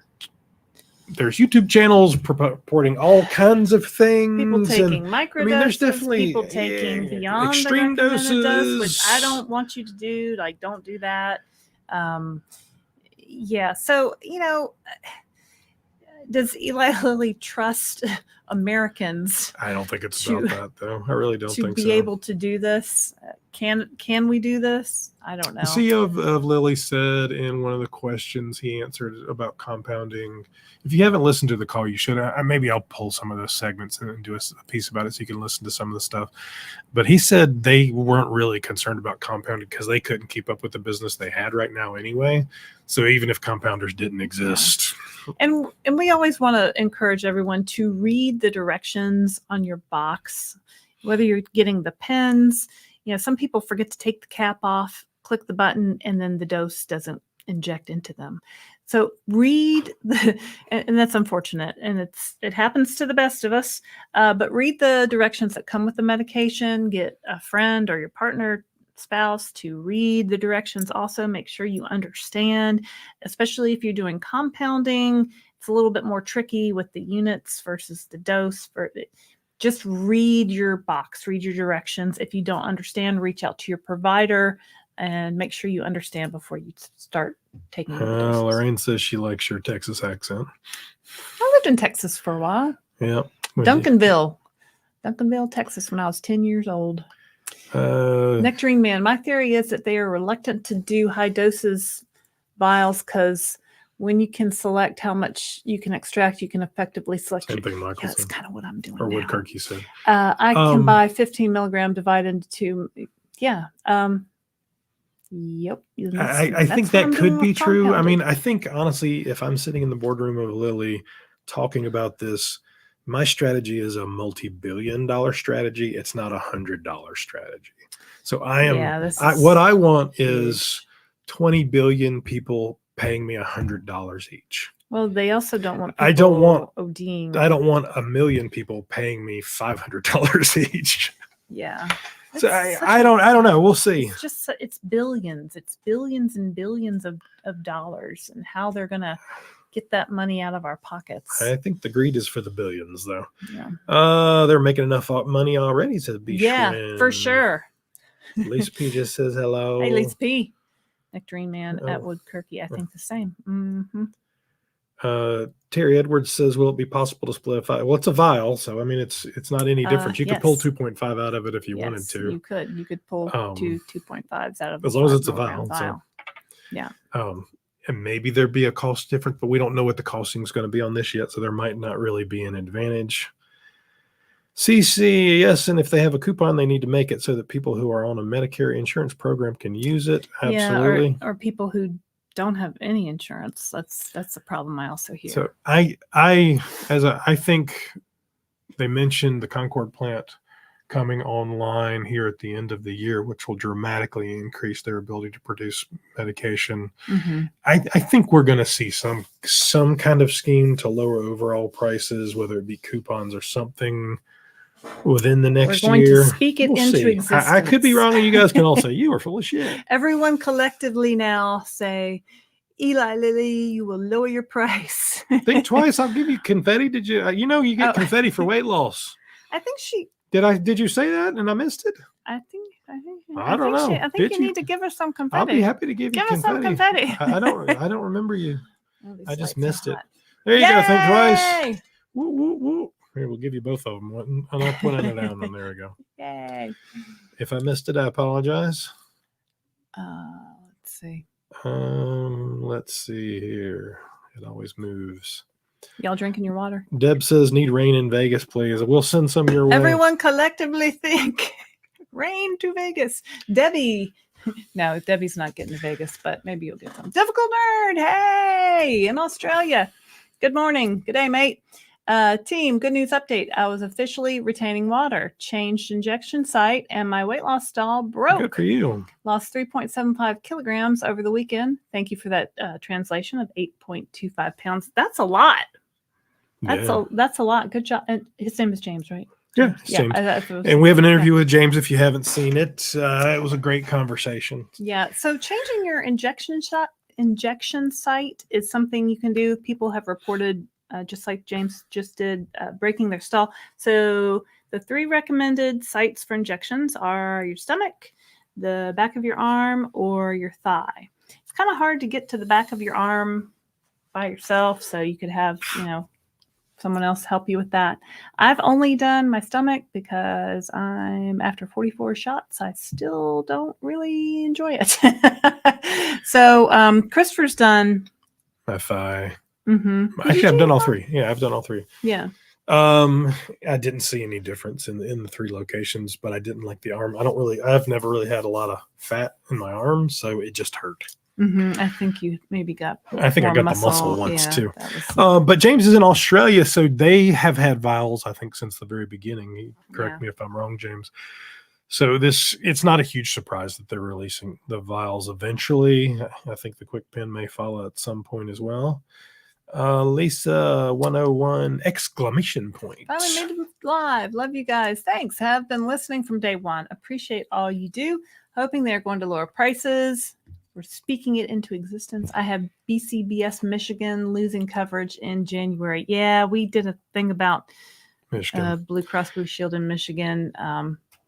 there's YouTube channels purporting all kinds of things. People taking microdoses. There's definitely people taking beyond extreme the recommended doses, dose, which I don't want you to do. Like, don't do that. So, does Eli Lilly trust Americans? I don't think it's about that, though. I really don't think so. To be able to do this, can we do this? I don't know. The CEO of Lilly said in one of the questions he answered about compounding. If you haven't listened to the call, you should. Maybe I'll pull some of those segments and do a piece about it so you can listen to some of the stuff. But he said they weren't really concerned about compounding because they couldn't keep up with the business they had right now anyway. So even if compounders didn't exist. And we always want to encourage everyone to read the directions on your box, whether you're getting the pens. Some people forget to take the cap off, click the button, and then the dose doesn't inject into them. So read and that's unfortunate, and it happens to the best of us. But read the directions that come with the medication. Get a friend or your partner, spouse to read the directions. Also, make sure you understand, especially if you're doing compounding. It's a little bit more tricky with the units versus the dose. Just read your box, read your directions. If you don't understand, reach out to your provider and make sure you understand before you start taking the doses. Laraine says she likes your Texas accent. I lived in Texas for a while. Yeah. Duncanville, Texas, when I was 10 years old. Nectarine Man. My theory is that they are reluctant to do high doses vials because when you can select how much you can extract, you can effectively select. Same thing Michael that's kind of what I'm doing. Or now. what Kirky said. I can buy 15 milligram divided into 2. Yeah. Yep. I think that could be true. I think honestly, if I'm sitting in the boardroom of Lilly talking about this, my strategy is a multi-billion-dollar strategy. It's not $100 strategy. So what I want is 20 billion people paying me $100 each. Well, they also don't want. I don't want ODing. I don't want 1 million people paying me $500 each. Yeah. So I don't know. We'll see. It's billions. It's billions and billions of dollars, and how they're gonna get that money out of our pockets. I think the greed is for the billions, though. Yeah. They're making enough money already to be. Yeah, for sure. Lisa P just says hello. Hey, Lisa P. Nectarine Man at Woodkirky. I think the same. Terry Edwards says, will it be possible to split a vial? Well, it's a vial, so it's not any different. You could pull 2.5 out of it if you wanted to. You could pull 2.5s out of as long as it's a vial. So. Yeah. And maybe there'd be a cost difference, but we don't know what the costing is going to be on this yet, so there might not really be an advantage. CC, yes, and if they have a coupon, they need to make it so that people who are on a Medicare insurance program can use it. Absolutely. Yeah, or people who don't have any insurance. That's the problem I also hear. So I think they mentioned the Concord plant coming online here at the end of the year, which will dramatically increase their ability to produce medication. I think we're going to see some kind of scheme to lower overall prices, whether it be coupons or something within the We're next going year. to speak it We'll into see. existence. I could be wrong, and you guys can all say you are full of shit. Everyone collectively now say, Eli Lilly, you will lower your price. Think twice. I'll give you confetti. Did you? You get confetti for weight loss. I think she. Did you say that and I missed it? I think. I don't know. I think you need to give her some confetti. I'll be happy to give you Give us some confetti. I don't remember you. Oh, I just missed it. Hot. There you go. Think twice. Yay! Woo, woo, woo. Here, we'll give you both of them. And I'll put it down. And there we go. Yay! If I missed it, I apologize. Let's see. Let's see here. It always moves. Y'all drinking your water? Deb says, need rain in Vegas, please. We'll send some your way. Everyone collectively think rain to Vegas. Debbie. No, Debbie's not getting to Vegas, but maybe you'll get some. Difficult Nerd. Hey, in Australia. Good morning. Good day, mate. Team, good news update. I was officially retaining water, changed injection site, and my weight loss stall broke. Good for you. Lost 3.75 kilograms over the weekend. Thank you for that translation of 8.25 pounds. That's a lot. That's a lot. Good job. And his name is James, right? Yeah, James. And we have an interview with James if you haven't seen it. It was a great conversation. Yeah. So changing your injection site is something you can do. People have reported, just like James just did, breaking their stall. So the 3 recommended sites for injections are your stomach, the back of your arm, or your thigh. It's kind of hard to get to the back of your arm by yourself, so you could have, someone else help you with that. I've only done my stomach because after 44 shots, I still don't really enjoy it. So Christopher's done my thigh. Mm-hmm. Actually, I've done all 3. Yeah, I've done all 3. Yeah. I didn't see any difference in the 3 locations, but I didn't like the arm. I've never really had a lot of fat in my arm, so it just hurt. Mm-hmm. I think you maybe got. I think I got the muscle once too. But James is in Australia, so they have had vials, I think, since the very beginning. Correct me if I'm wrong, James. So it's not a huge surprise that they're releasing the vials eventually. I think the quick pen may follow at some point as well. Lisa 101 exclamation point. Finally made it live. Love you guys. Thanks. Have been listening from day one. Appreciate all you do. Hoping they're going to lower prices. We're speaking it into existence. I have BCBS Michigan losing coverage in January. Yeah, we did a thing about Michigan. Blue Cross Blue Shield in Michigan.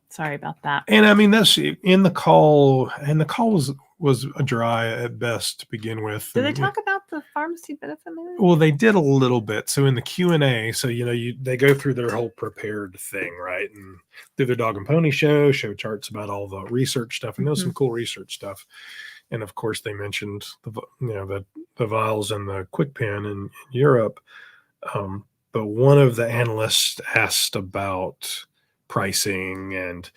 Sorry about that. And I mean, that's in the call, and the call was dry at best to begin with. Did they talk about the pharmacy benefit? Well, they did a little bit. So in the Q&A, so they go through their whole prepared thing, right? And do their dog and pony show charts about all the research stuff, and there's some cool research stuff. And of course, they mentioned the vials and the quick pen in Europe. But one of the analysts asked about pricing, and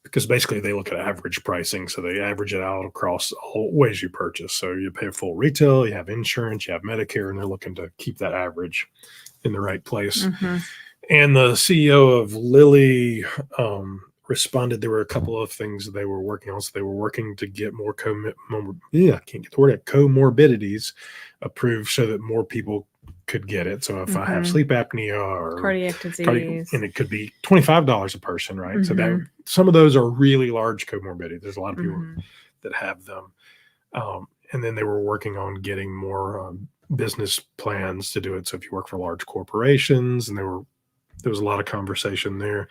because basically they look at average pricing, so they average it out across all ways you purchase. So you pay full retail, you have insurance, you have Medicare, and they're looking to keep that average in the right place. Mm-hmm. And the CEO of Lilly responded there were a couple of things that they were working on. So they were working to get more comorbidities approved so that more people could get it. So if I have sleep apnea or cardiac disease, and it could be $25 a person, right? So that some of those are really large comorbidities. There's a lot of people that have them. And then they were working on getting more business plans to do it. So if you work for large corporations, and there was a lot of conversation there,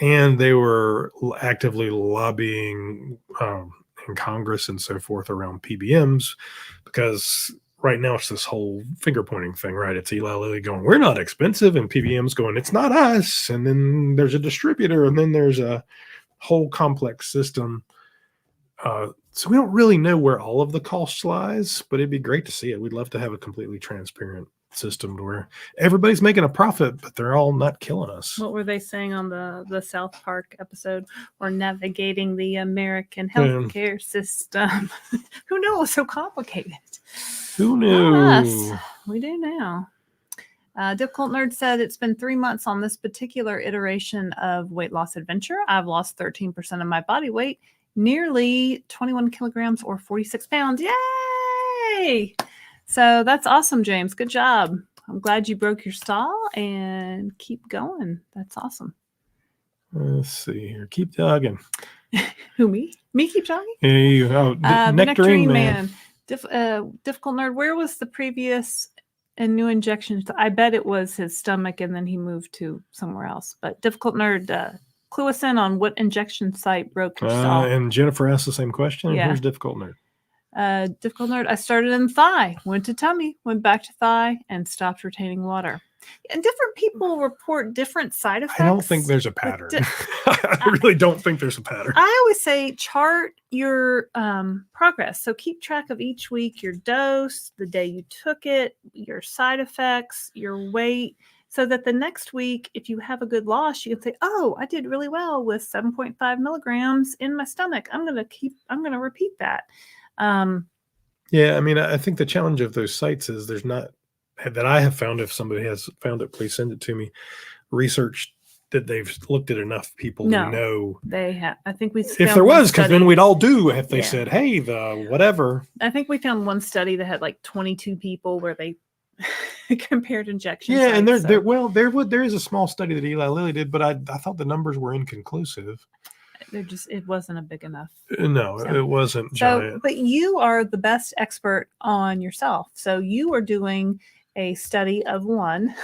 and they were actively lobbying in Congress and so forth around PBMs, because right now it's this whole finger pointing thing, right? It's Eli Lilly going, we're not expensive, and PBMs going, it's not us. And then there's a distributor, and then there's a whole complex system. So we don't really know where all of the cost lies, but it'd be great to see it. We'd love to have a completely transparent system where everybody's making a profit, but they're all not killing us. What were they saying on the South Park episode? We're navigating the American healthcare system. Who knew it was so complicated? Who knew? Not us. We do now. Difficult Nerd said it's been 3 months on this particular iteration of weight loss adventure. I've lost 13% of my body weight, nearly 21 kilograms or 46 pounds. Yay! So that's awesome, James. Good job. I'm glad you broke your stall, and keep going. That's awesome. Let's see here. Keep jogging. Who, me? Me keep jogging? Yeah, you go. The Nectarine Man. Difficult Nerd. Where was the previous and new injections? I bet it was his stomach, and then he moved to somewhere else. But Difficult Nerd, clue us in on what injection site broke your stall. And Jennifer asked the same question. Yeah. Here's Difficult Nerd. Difficult Nerd. I started in thigh, went to tummy, went back to thigh, and stopped retaining water. And different people report different side effects. I don't think there's a pattern. I really don't think there's a pattern. I always say chart your progress. So keep track of each week, your dose, the day you took it, your side effects, your weight, so that the next week, if you have a good loss, you can say, oh, I did really well with 7.5 milligrams in my stomach. I'm going to repeat that. Yeah, I mean, I think the challenge of those sites is there's not, that I have found, if somebody has found it, please send it to me, research that they've looked at enough people to know. They have. I think we if there was, because then we'd all do if they said, hey, the whatever. I think we found one study that had like 22 people where they compared injections. Yeah, and there is a small study that Eli Lilly did, but I thought the numbers were inconclusive. It wasn't a big enough. No, it wasn't giant. But you are the best expert on yourself. So you are doing a study of one.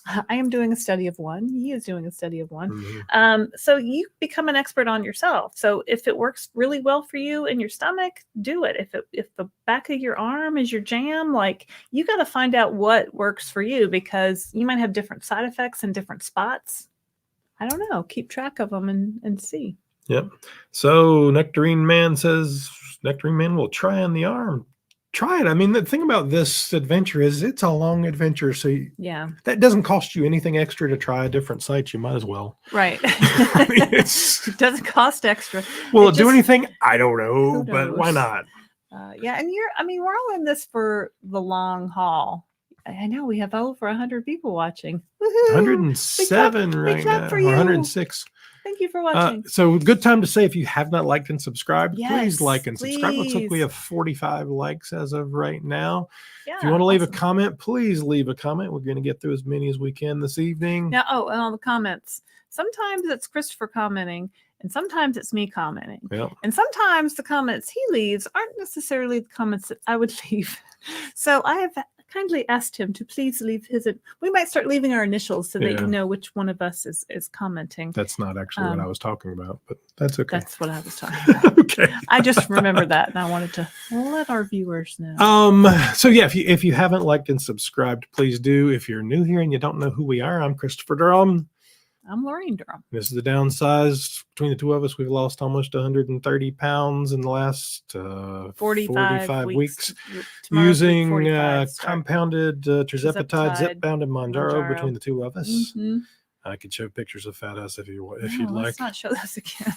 I am doing a study of one. He is doing a study of one. Mm-hmm. So you become an expert on yourself. So if it works really well for you in your stomach, do it. If the back of your arm is your jam, like, you got to find out what works for you, because you might have different side effects in different spots. I don't know. Keep track of them and see. Yep. So Nectarine Man says, Nectarine Man will try on the arm. Try it. I mean, the thing about this adventure is it's a long adventure. So that doesn't cost you anything extra to try a different site. You might as well. Right. I mean, it doesn't cost extra. Will it do anything? I don't know, but why not? Yeah. And we're all in this for the long haul. I know we have over 100 people watching. Woo-hoo! 107 right now, or 106. Thank you for watching. So good time to say, if you have not liked and subscribed, please like and subscribe. Looks like we have 45 likes as of right now. Yeah, if you want to leave a comment, please leave a comment. We're going to get through as many as we can this evening. Now, and on the comments, sometimes it's Christopher commenting, and sometimes it's me commenting. Yep. And sometimes the comments he leaves aren't necessarily the comments that I would leave. So I have kindly asked him to please leave we might start leaving our initials so that you know which one of us is commenting. That's not actually what I was talking about, but that's okay. That's what I was talking about. Okay. I just remembered that, and I wanted to let our viewers know. So yeah, if you haven't liked and subscribed, please do. If you're new here and you don't know who we are, I'm Christopher Durham. I'm Laraine Durham. This is the Downsized. Between the two of us, we've lost almost 130 pounds in the last 45 weeks using compounded Tirzepatide, Zepbound, and Mounjaro between the two of us. Mm-hmm. I could show pictures of Fat Ass if you'd like. Let's not show those again.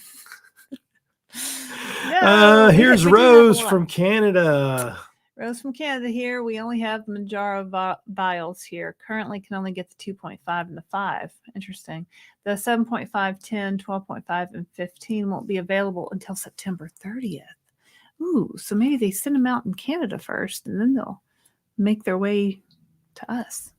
Here's Rose from Canada. Rose from Canada here. We only have the Mounjaro vials here. Currently can only get the 2.5 and the 5. Interesting. The 7.5, 10, 12.5, and 15 won't be available until September 30th. Ooh, so maybe they send them out in Canada first, and then they'll make their way to us.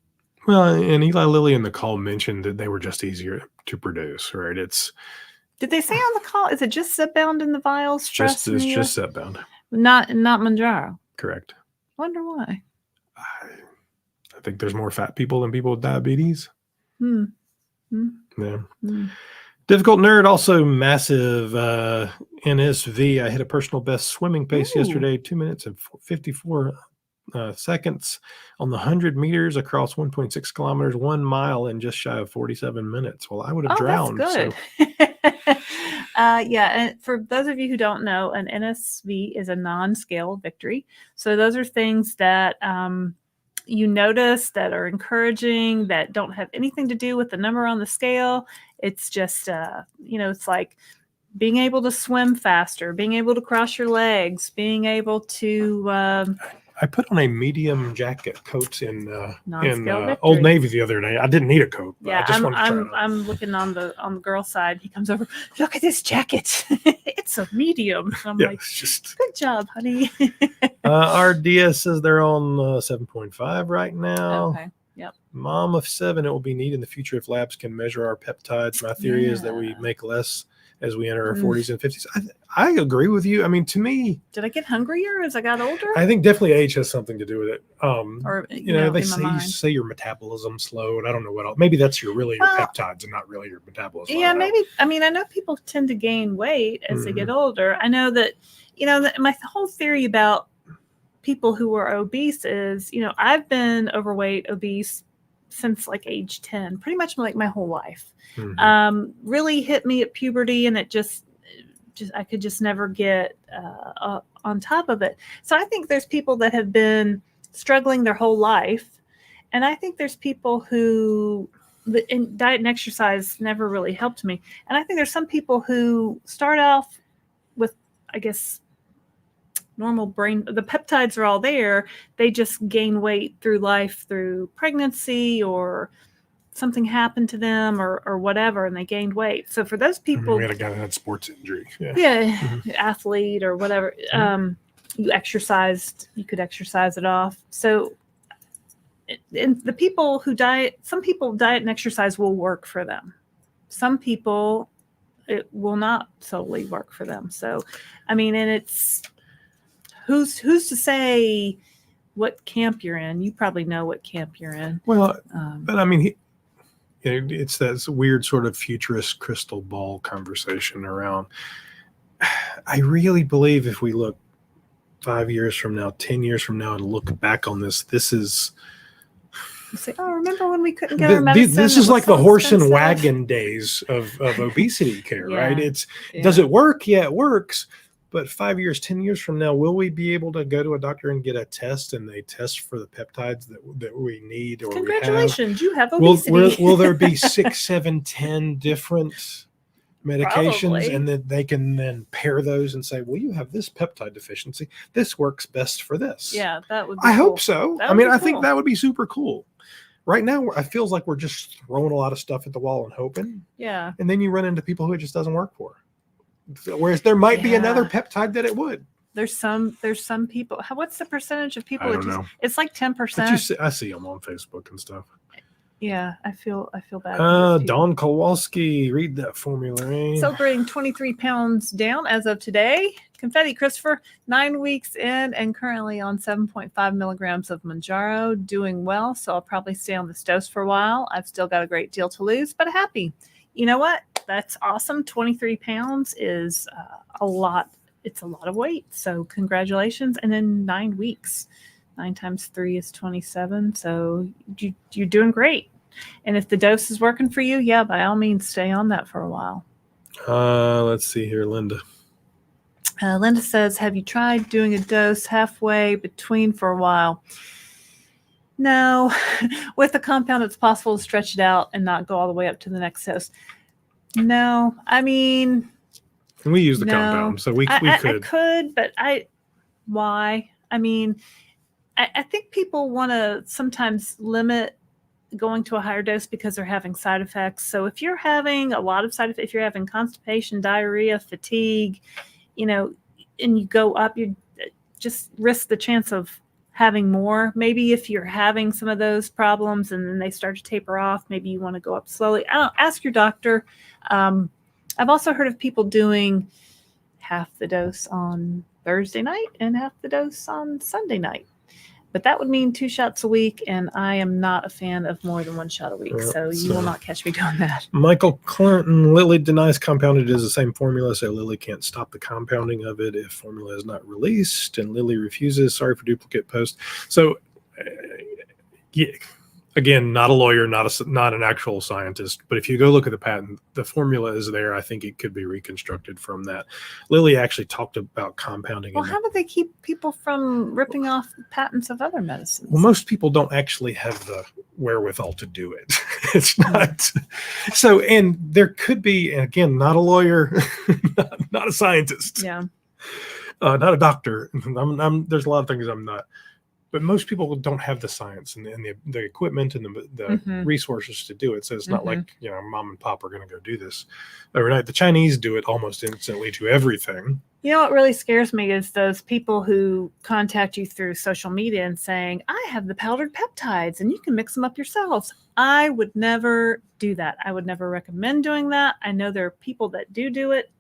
Well, and Eli Lilly in the call mentioned that they were just easier to produce, right? Did they say on the call, is it just Zepbound in the vials? It's just Zepbound. Not Mounjaro. Correct. Wonder why. I think there's more fat people than people with diabetes. Yeah. Difficult Nerd, also massive NSV. I hit a personal best swimming pace yesterday, 2 minutes and 54 seconds on the 100 meters across 1.6 kilometers, 1 mile in just shy of 47 minutes. Well, I would have drowned. That's good. And for those of you who don't know, an NSV is a non-scale victory. So those are things that you notice that are encouraging, that don't have anything to do with the number on the scale. It's just, it's like being able to swim faster, being able to cross your legs, being able to... I put on a medium jacket coat in Old Navy the other day. I didn't need a coat. Yeah, I'm looking on the girl side. He comes over. Look at this jacket. It's a medium. I'm like, good job, honey. RDS says they're on 7.5 right now. Okay. Yep. Mom of 7, it will be neat in the future if labs can measure our peptides. My theory is that we Yeah. make less as we enter our 40s and 50s. I agree with you. I mean, to me, Did I get hungrier as I got older? I think definitely age has something to do with it. Or, You know, they in my mind. say your metabolism slowed. I don't know what else. Maybe that's your peptides and not really your metabolism. Yeah, maybe. I mean, I know people tend to gain weight as they get older. I know that, my whole theory about people who are obese is, I've been overweight, obese since like age 10, pretty much like my whole life. Really hit me at puberty, and it just I could just never get on top of it. So I think there's people that have been struggling their whole life, and I think there's people who diet and exercise never really helped me, and I think there's some people who start off with, I guess, normal brain, the peptides are all there, they just gain weight through life, through pregnancy, or something happened to them, or whatever, and they gained weight. So for those people, we had a guy that had sports injury, athlete or whatever, you could exercise it off. So and the people who diet, some people diet and exercise will work for them, some people it will not solely work for them. So I mean, and it's who's to say what camp you're in? You probably know what camp you're in. Well, but I mean, it's that weird sort of futurist crystal ball conversation around. I really believe if we look 5 years from now, 10 years from now, and look back on this is. You say, oh, remember when we couldn't get our medicine? This is like the horse and wagon days of obesity care, right? Does it work? Yeah, it works. But 5 years, 10 years from now, will we be able to go to a doctor and get a test, and they test for the peptides that we need? Or congratulations, you have obesity. Will there be 6, 7, 10 different medications? Probably. And then they can then pair those and say, well, you have this peptide deficiency. This works best for this. Yeah, that would be I cool. hope so. I mean, I think that would be super cool. Right now, it feels like we're just throwing a lot of stuff at the wall and hoping. Yeah. And then you run into people who it just doesn't work for. Whereas there might be another peptide that it would. There's some people. What's the percentage of people? I don't know. It's like 10%. I see them on Facebook and stuff. Yeah, I feel bad. Dawn Kowalski, read that for me, Laraine. Celebrating 23 pounds down as of today. Confetti Christopher, 9 weeks in and currently on 7.5 milligrams of Mounjaro, doing well. So I'll probably stay on this dose for a while. I've still got a great deal to lose, but happy. You know what? That's awesome. 23 pounds is a lot. It's a lot of weight. So congratulations. And in 9 weeks, 9 times 3 is 27. So you're doing great. And if the dose is working for you, yeah, by all means, stay on that for a while. Let's see here, Linda. Linda says, have you tried doing a dose halfway between for a while? No. With a compound, it's possible to stretch it out and not go all the way up to the next dose. No. I mean... And we use the compound, so we could. I could, but why? I mean... I think people want to sometimes limit going to a higher dose because they're having side effects. So if you're having a lot of side effects, if you're having constipation, diarrhea, fatigue, and you go up, you just risk the chance of having more. Maybe if you're having some of those problems and then they start to taper off, maybe you want to go up slowly. Ask your doctor. I've also heard of people doing half the dose on Thursday night and half the dose on Sunday night. But that would mean 2 shots a week, and I am not a fan of more than 1 shot a week, so you will not catch me doing that. Michael Clinton, Lilly denies compounded is the same formula, so Lilly can't stop the compounding of it if formula is not released, and Lilly refuses. Sorry for duplicate post. So, yeah. Again, not a lawyer, not an actual scientist, but if you go look at the patent, the formula is there. I think it could be reconstructed from that. Lilly actually talked about compounding. Well, how do they keep people from ripping off patents of other medicines? Well, most people don't actually have the wherewithal to do it. It's not. So, and there could be, and again, not a lawyer, not a scientist. Yeah. Not a doctor. There's a lot of things I'm not. but most people don't have the science and the equipment and the resources to do it. So it's not like, mom and pop are going to go do this overnight. The Chinese do it almost instantly to everything. You know what really scares me is those people who contact you through social media and saying, I have the powdered peptides and you can mix them up yourselves. I would never do that. I would never recommend doing that. I know there are people that do it.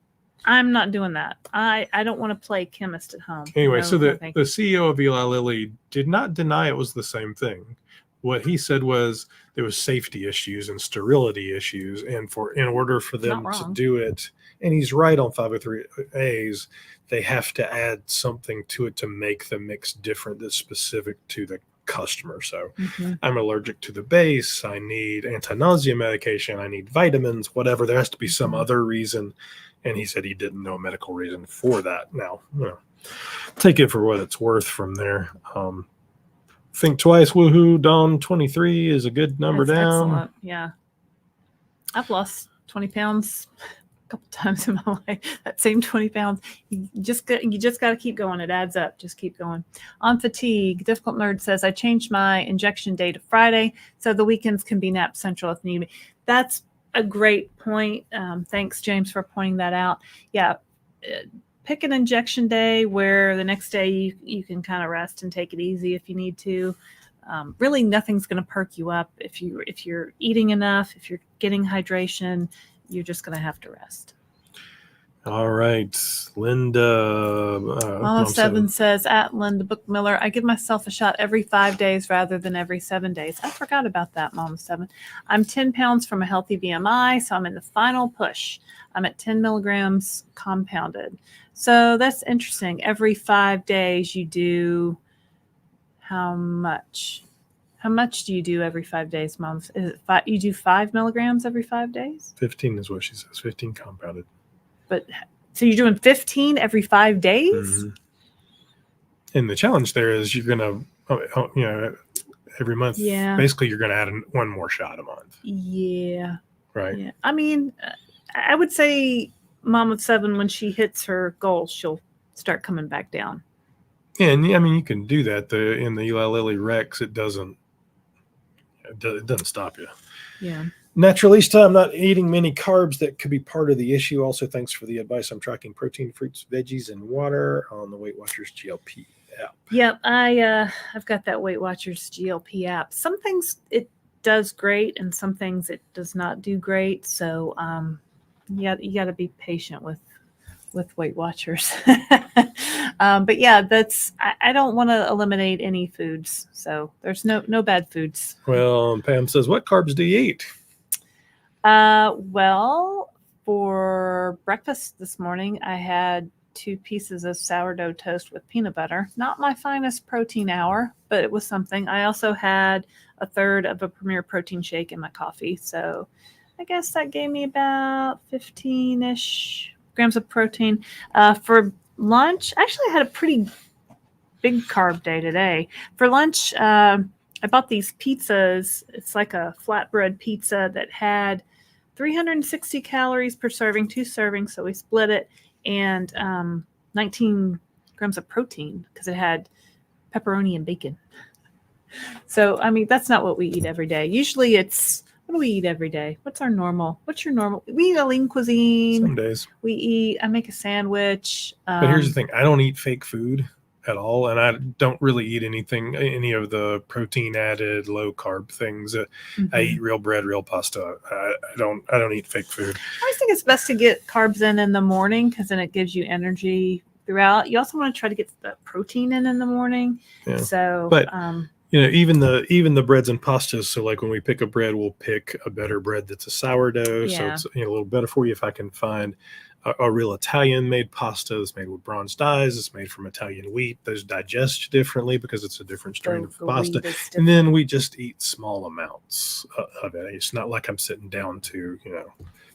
I'm not doing that. I don't want to play chemist at home. Anyway, so the CEO of Eli Lilly did not deny it was the same thing. What he said was there was safety issues and sterility issues, and in order for them to do it, and he's right on 503As, they have to add something to it to make the mix different that's specific to the customer. So I'm allergic to the base, I need anti-nausea medication, I need vitamins, whatever. There has to be some other reason. And he said he didn't know a medical reason for that. Now, take it for what it's worth from there. Think twice, woohoo. Dawn 23 is a good number. That's down. Excellent. Yeah. I've lost 20 pounds a couple times in my life. That same 20 pounds. You just got to keep going. It adds up. Just keep going. On fatigue, Difficult Nerd says, I changed my injection day to Friday so the weekends can be nap central if need be. That's a great point. Thanks, James, for pointing that out. Yeah. Pick an injection day where the next day you can kind of rest and take it easy if you need to. Really, nothing's going to perk you up. If you're eating enough, if you're getting hydration, you're just going to have to rest. All right. Linda. Mama Seven says, at Linda Bookmiller, I give myself a shot every 5 days rather than every 7 days. I forgot about that, Mama Seven. I'm 10 pounds from a healthy BMI, so I'm in the final push. I'm at 10 milligrams compounded. So that's interesting. Every 5 days you do how much? How much do you do every 5 days, Mom? Is it you do 5 milligrams every 5 days? 15 is what she says. 15 compounded. But so you're doing 15 every 5 days? Mm-hmm. And the challenge there is you're going to, every month, basically you're going to add one more shot a month. Yeah. Right. Yeah. I mean, I would say Mom of Seven, when she hits her goal, she'll start coming back down. Yeah, and I mean, you can do that. In the Eli Lilly Rex, it doesn't stop you. Yeah. Naturalista, I'm not eating many carbs. That could be part of the issue. Also, thanks for the advice. I'm tracking protein, fruits, veggies, and water on the Weight Watchers GLP app. Yep, I've got that Weight Watchers GLP app. Some things it does great, and some things it does not do great. So, you got to be patient with Weight Watchers. But yeah, I don't want to eliminate any foods. So there's no bad foods. Well, Pam says, what carbs do you eat? Well, for breakfast this morning, I had 2 pieces of sourdough toast with peanut butter. Not my finest protein hour, but it was something. I also had a third of a Premier Protein shake in my coffee. So I guess that gave me about 15-ish grams of protein. For lunch, actually I had a pretty big carb day today. For lunch, I bought these pizzas. It's like a flatbread pizza that had 360 calories per serving, 2 servings, so we split it, and 19 grams of protein because it had pepperoni and bacon. So, I mean, that's not what we eat every day. Usually it's, what do we eat every day? What's your normal? We eat a lean cuisine. Some days. I make a sandwich. But here's the thing. I don't eat fake food at all, and I don't really eat any of the protein added low carb things. I eat real bread, real pasta. I don't eat fake food. I always think it's best to get carbs in the morning because then it gives you energy throughout. You also want to try to get the protein in the morning. Yeah. So, but even the breads and pastas. So like when we pick a bread, we'll pick a better bread that's a sourdough. Yeah. So it's a little better for you. If I can find a real Italian made pasta that's made with bronze dyes, it's made from Italian wheat. Those digest differently because it's a different strain of pasta. And then we just eat small amounts of it. It's not like I'm sitting down to,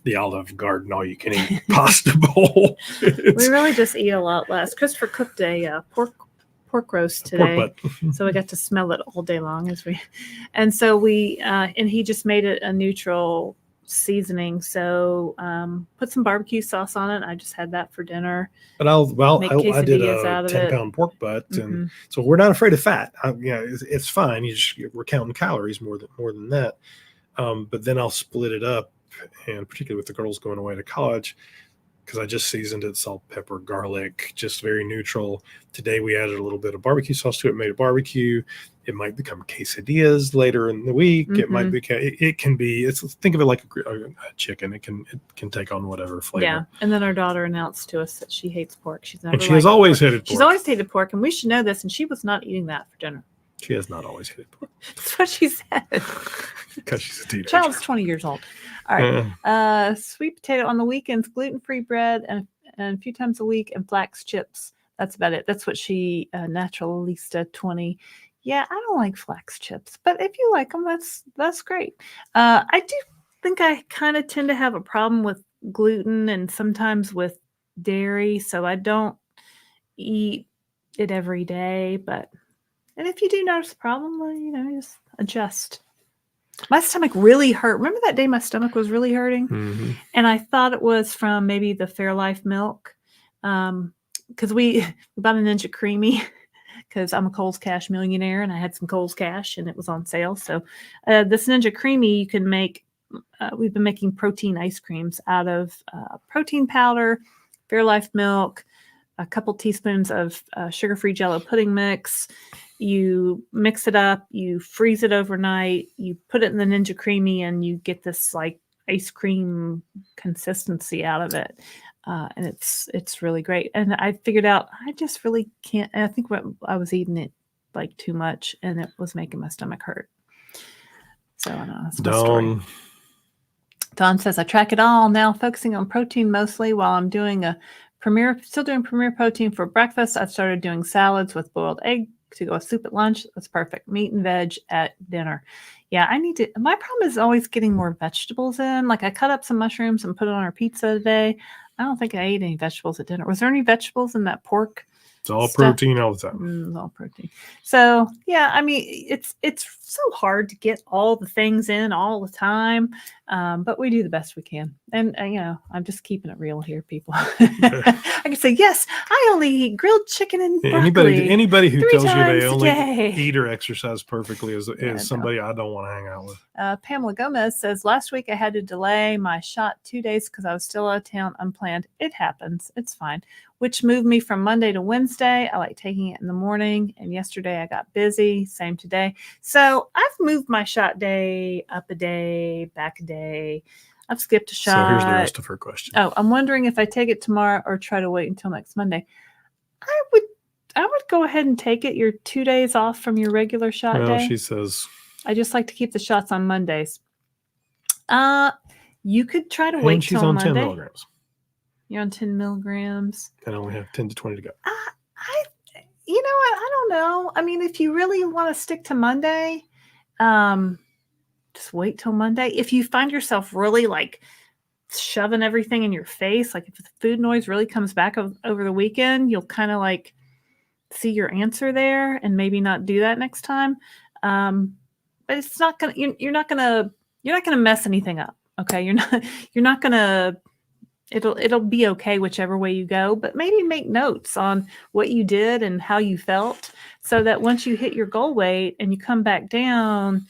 the Olive Garden all you can eat pasta bowl. We really just eat a lot less. Christopher cooked a pork roast today, so I got to smell it all day long and so and he just made it a neutral seasoning. So put some barbecue sauce on it. I just had that for dinner. But I did a 10-pound pork butt, and so we're not afraid of fat. It's fine. We're counting calories more than that. But then I'll split it up, and particularly with the girls going away to college, because I just seasoned it, salt, pepper, garlic, just very neutral. Today we added a little bit of barbecue sauce to it, made a barbecue. It might become quesadillas later in the week. It might be, it can be, think of it like a chicken. It can take on whatever flavor. Yeah. And then our daughter announced to us that she hates pork. She has always hated pork. She's always hated pork, and we should know this. And she was not eating that for dinner. She has not always hated pork. That's what she said. Because she's a teenager. Child's 20 years old. All right. Sweet potato on the weekends, gluten-free bread, and a few times a week, and flax chips. That's about it. That's what she, Naturalista 20. Yeah, I don't like flax chips, but if you like them, that's great. I do think I kind of tend to have a problem with gluten and sometimes with dairy, so I don't eat it every day. And if you do notice a problem, just adjust. My stomach really hurt. Remember that day my stomach was really hurting? Mm-hmm. And I thought it was from maybe the Fairlife milk. Because we bought a Ninja Creamy because I'm a Kohl's Cash millionaire and I had some Kohl's Cash and it was on sale. So this Ninja Creamy, you can make, we've been making protein ice creams out of protein powder, Fairlife milk, a couple teaspoons of sugar-free Jell-O pudding mix. You mix it up, you freeze it overnight, you put it in the Ninja Creamy, and you get this like ice cream consistency out of it. And it's really great. And I figured out I just really can't. I think I was eating it like too much, and it was making my stomach hurt. So I don't know. That's my story. Dawn says, I track it all now, focusing on protein mostly while I'm doing still doing Premier Protein for breakfast. I've started doing salads with boiled egg to go with soup at lunch. That's perfect. Meat and veg at dinner. Yeah, my problem is always getting more vegetables in. Like I cut up some mushrooms and put it on our pizza today. I don't think I ate any vegetables at dinner. Was there any vegetables in that pork? It's all protein all the time. It's all protein. So yeah, I mean, it's so hard to get all the things in all the time, but we do the best we can. And I'm just keeping it real here, people. I can say yes. I only eat grilled chicken and broccoli. Anybody who tells you they only eat or exercise perfectly is somebody I don't want to hang out with. Pamela Gomez says, last week I had to delay my shot 2 days because I was still out of town unplanned. It happens. It's fine. Which moved me from Monday to Wednesday. I like taking it in the morning. And yesterday I got busy. Same today. So I've moved my shot day up a day, back a day. I've skipped a shot. So here's the rest of her question. Oh, I'm wondering if I take it tomorrow or try to wait until next Monday. I would go ahead and take it. You're 2 days off from your regular shot day. She says. I just like to keep the shots on Mondays. You could try to wait till Monday. She's on 10 milligrams. You're on 10 milligrams. And I only have 10 to 20 to go. You know what? I don't know. I mean, if you really want to stick to Monday, just wait till Monday. If you find yourself really like shoving everything in your face, like if the food noise really comes back over the weekend, you'll kind of like see your answer there and maybe not do that next time. But it's not gonna. You're not gonna mess anything up. Okay, you're not gonna. It'll be okay whichever way you go, but maybe make notes on what you did and how you felt so that once you hit your goal weight and you come back down,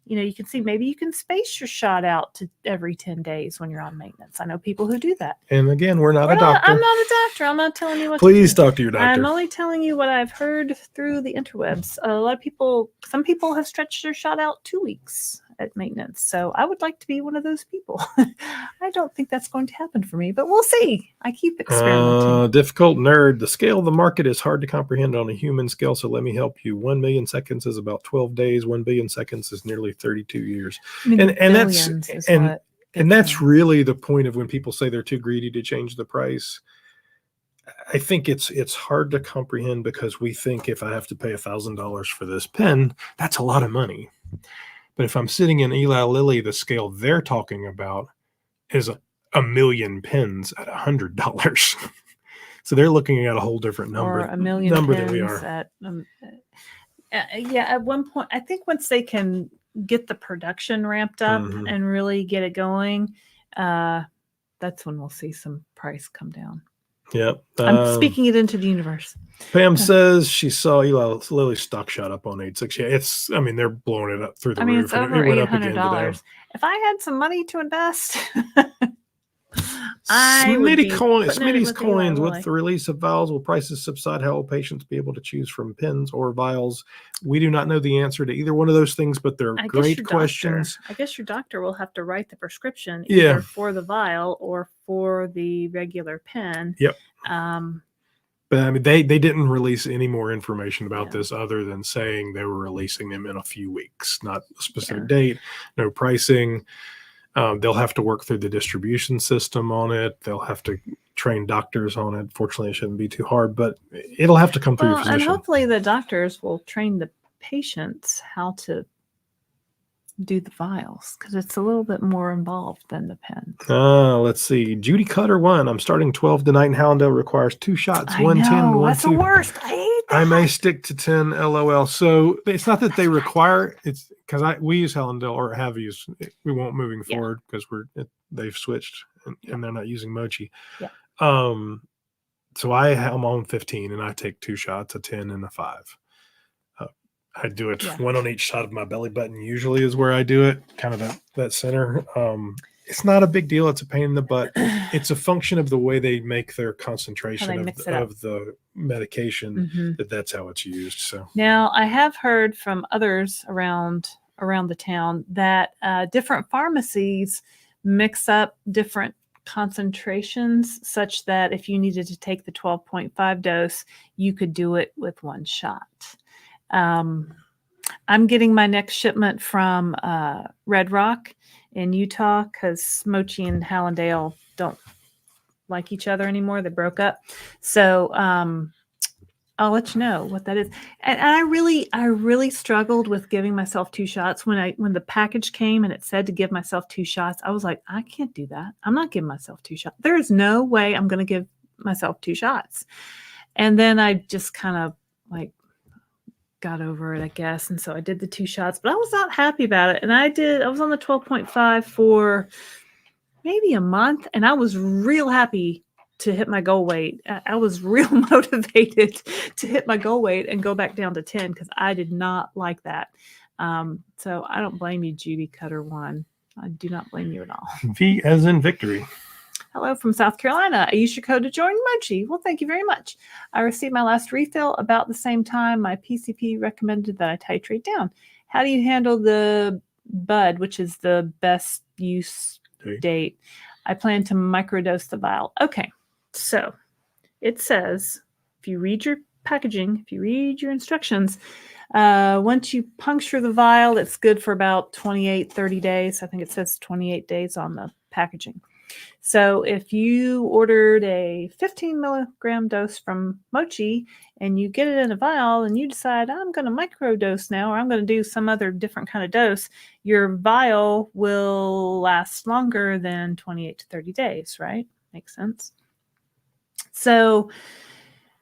you can see maybe you can space your shot out to every 10 days when you're on maintenance. I know people who do that. And again, we're not a doctor. I'm not a doctor. I'm not telling you what Please talk to your doctor. I'm only telling you what I've heard through the interwebs. Some people have stretched their shot out 2 weeks at maintenance. So I would like to be one of those people. I don't think that's going to happen for me, but we'll see. I keep experimenting. Difficult nerd. The scale of the market is hard to comprehend on a human scale, so let me help you. 1 million seconds is about 12 days. 1 billion seconds is nearly 32 years. And that's really the point of when people say they're too greedy to change the price. I think it's hard to comprehend because we think if I have to pay $1,000 for this pen, that's a lot of money. But if I'm sitting in Eli Lilly, the scale they're talking about is a million pens at $100. So they're looking at a whole different number. Or a million number pens than we are. At one point, I think once they can get the production ramped up Mhm. and really get it going, that's when we'll see some price come down. Yep. I'm speaking it into the universe. Pam says she saw Eli Lilly's stock shot up on 8.6. Yeah, I mean, they're blowing it up through the I mean, roof. it's And over it went up again today. $800. If I had some money to invest, I would be Smitty's with Eli coins. Lilly. With the release of vials, will prices subside? How will patients be able to choose from pens or vials? We do not know the answer to either one of those things, but they're great questions. I guess your doctor will have to write the prescription Yeah. either for the vial or for the regular pen. Yep. But I mean, they didn't release any more information about Yeah. this other than saying they were releasing them in a few weeks, not a specific date, no pricing. They'll have to work through the distribution system on it. They'll have to train doctors on it. Fortunately, it shouldn't be too hard, but it'll have to come through your physician. And hopefully the doctors will train the patients how to do the vials, because it's a little bit more involved than the pen. Let's see. Judy Cutter 1. I'm starting 12 tonight in Hallandale. Requires 2 shots. 1 10, 1 that's 2. The worst. I hate that. I may stick to 10. LOL. So it's not that they require. It's because we use Hallandale, or have used. We won't moving forward because they've switched and they're not using Mochi. Yeah. So I'm on 15 and I take 2 shots, a 10 and a 5. I do it one on each side of my belly button. Usually is where I do it, kind of that center. It's not a big deal. It's a pain in the butt. It's a function of the way they make their concentration of the medication. That's how it's used. So now I have heard from others around the town that different pharmacies mix up different concentrations such that if you needed to take the 12.5 dose, you could do it with 1 shot. I'm getting my next shipment from Red Rock in Utah because Mochi and Hallandale don't like each other anymore. They broke up. So I'll let you know what that is. And I really struggled with giving myself 2 shots. When the package came and it said to give myself 2 shots, I was like, I can't do that. I'm not giving myself 2 shots. There is no way I'm going to give myself 2 shots. And then I just kind of got over it, I guess. And so I did the 2 shots, but I was not happy about it. And I was on the 12.5 for maybe a month, and I was real happy to hit my goal weight. I was real motivated to hit my goal weight and go back down to 10 because I did not like that. So I don't blame you, Judy Cutter 1. I do not blame you at all. V as in victory. Hello from South Carolina. I used your code to join Mochi. Well, thank you very much. I received my last refill about the same time. My PCP recommended that I titrate down. How do you handle the bud, which is the best use date? I plan to microdose the vial. Okay, so it says, if you read your packaging, if you read your instructions, once you puncture the vial, it's good for about 30 days. I think it says 28 days on the packaging. So if you ordered a 15 milligram dose from Mochi and you get it in a vial and you decide I'm going to microdose now, or I'm going to do some other different kind of dose, your vial will last longer than 28 to 30 days, right? Makes sense. So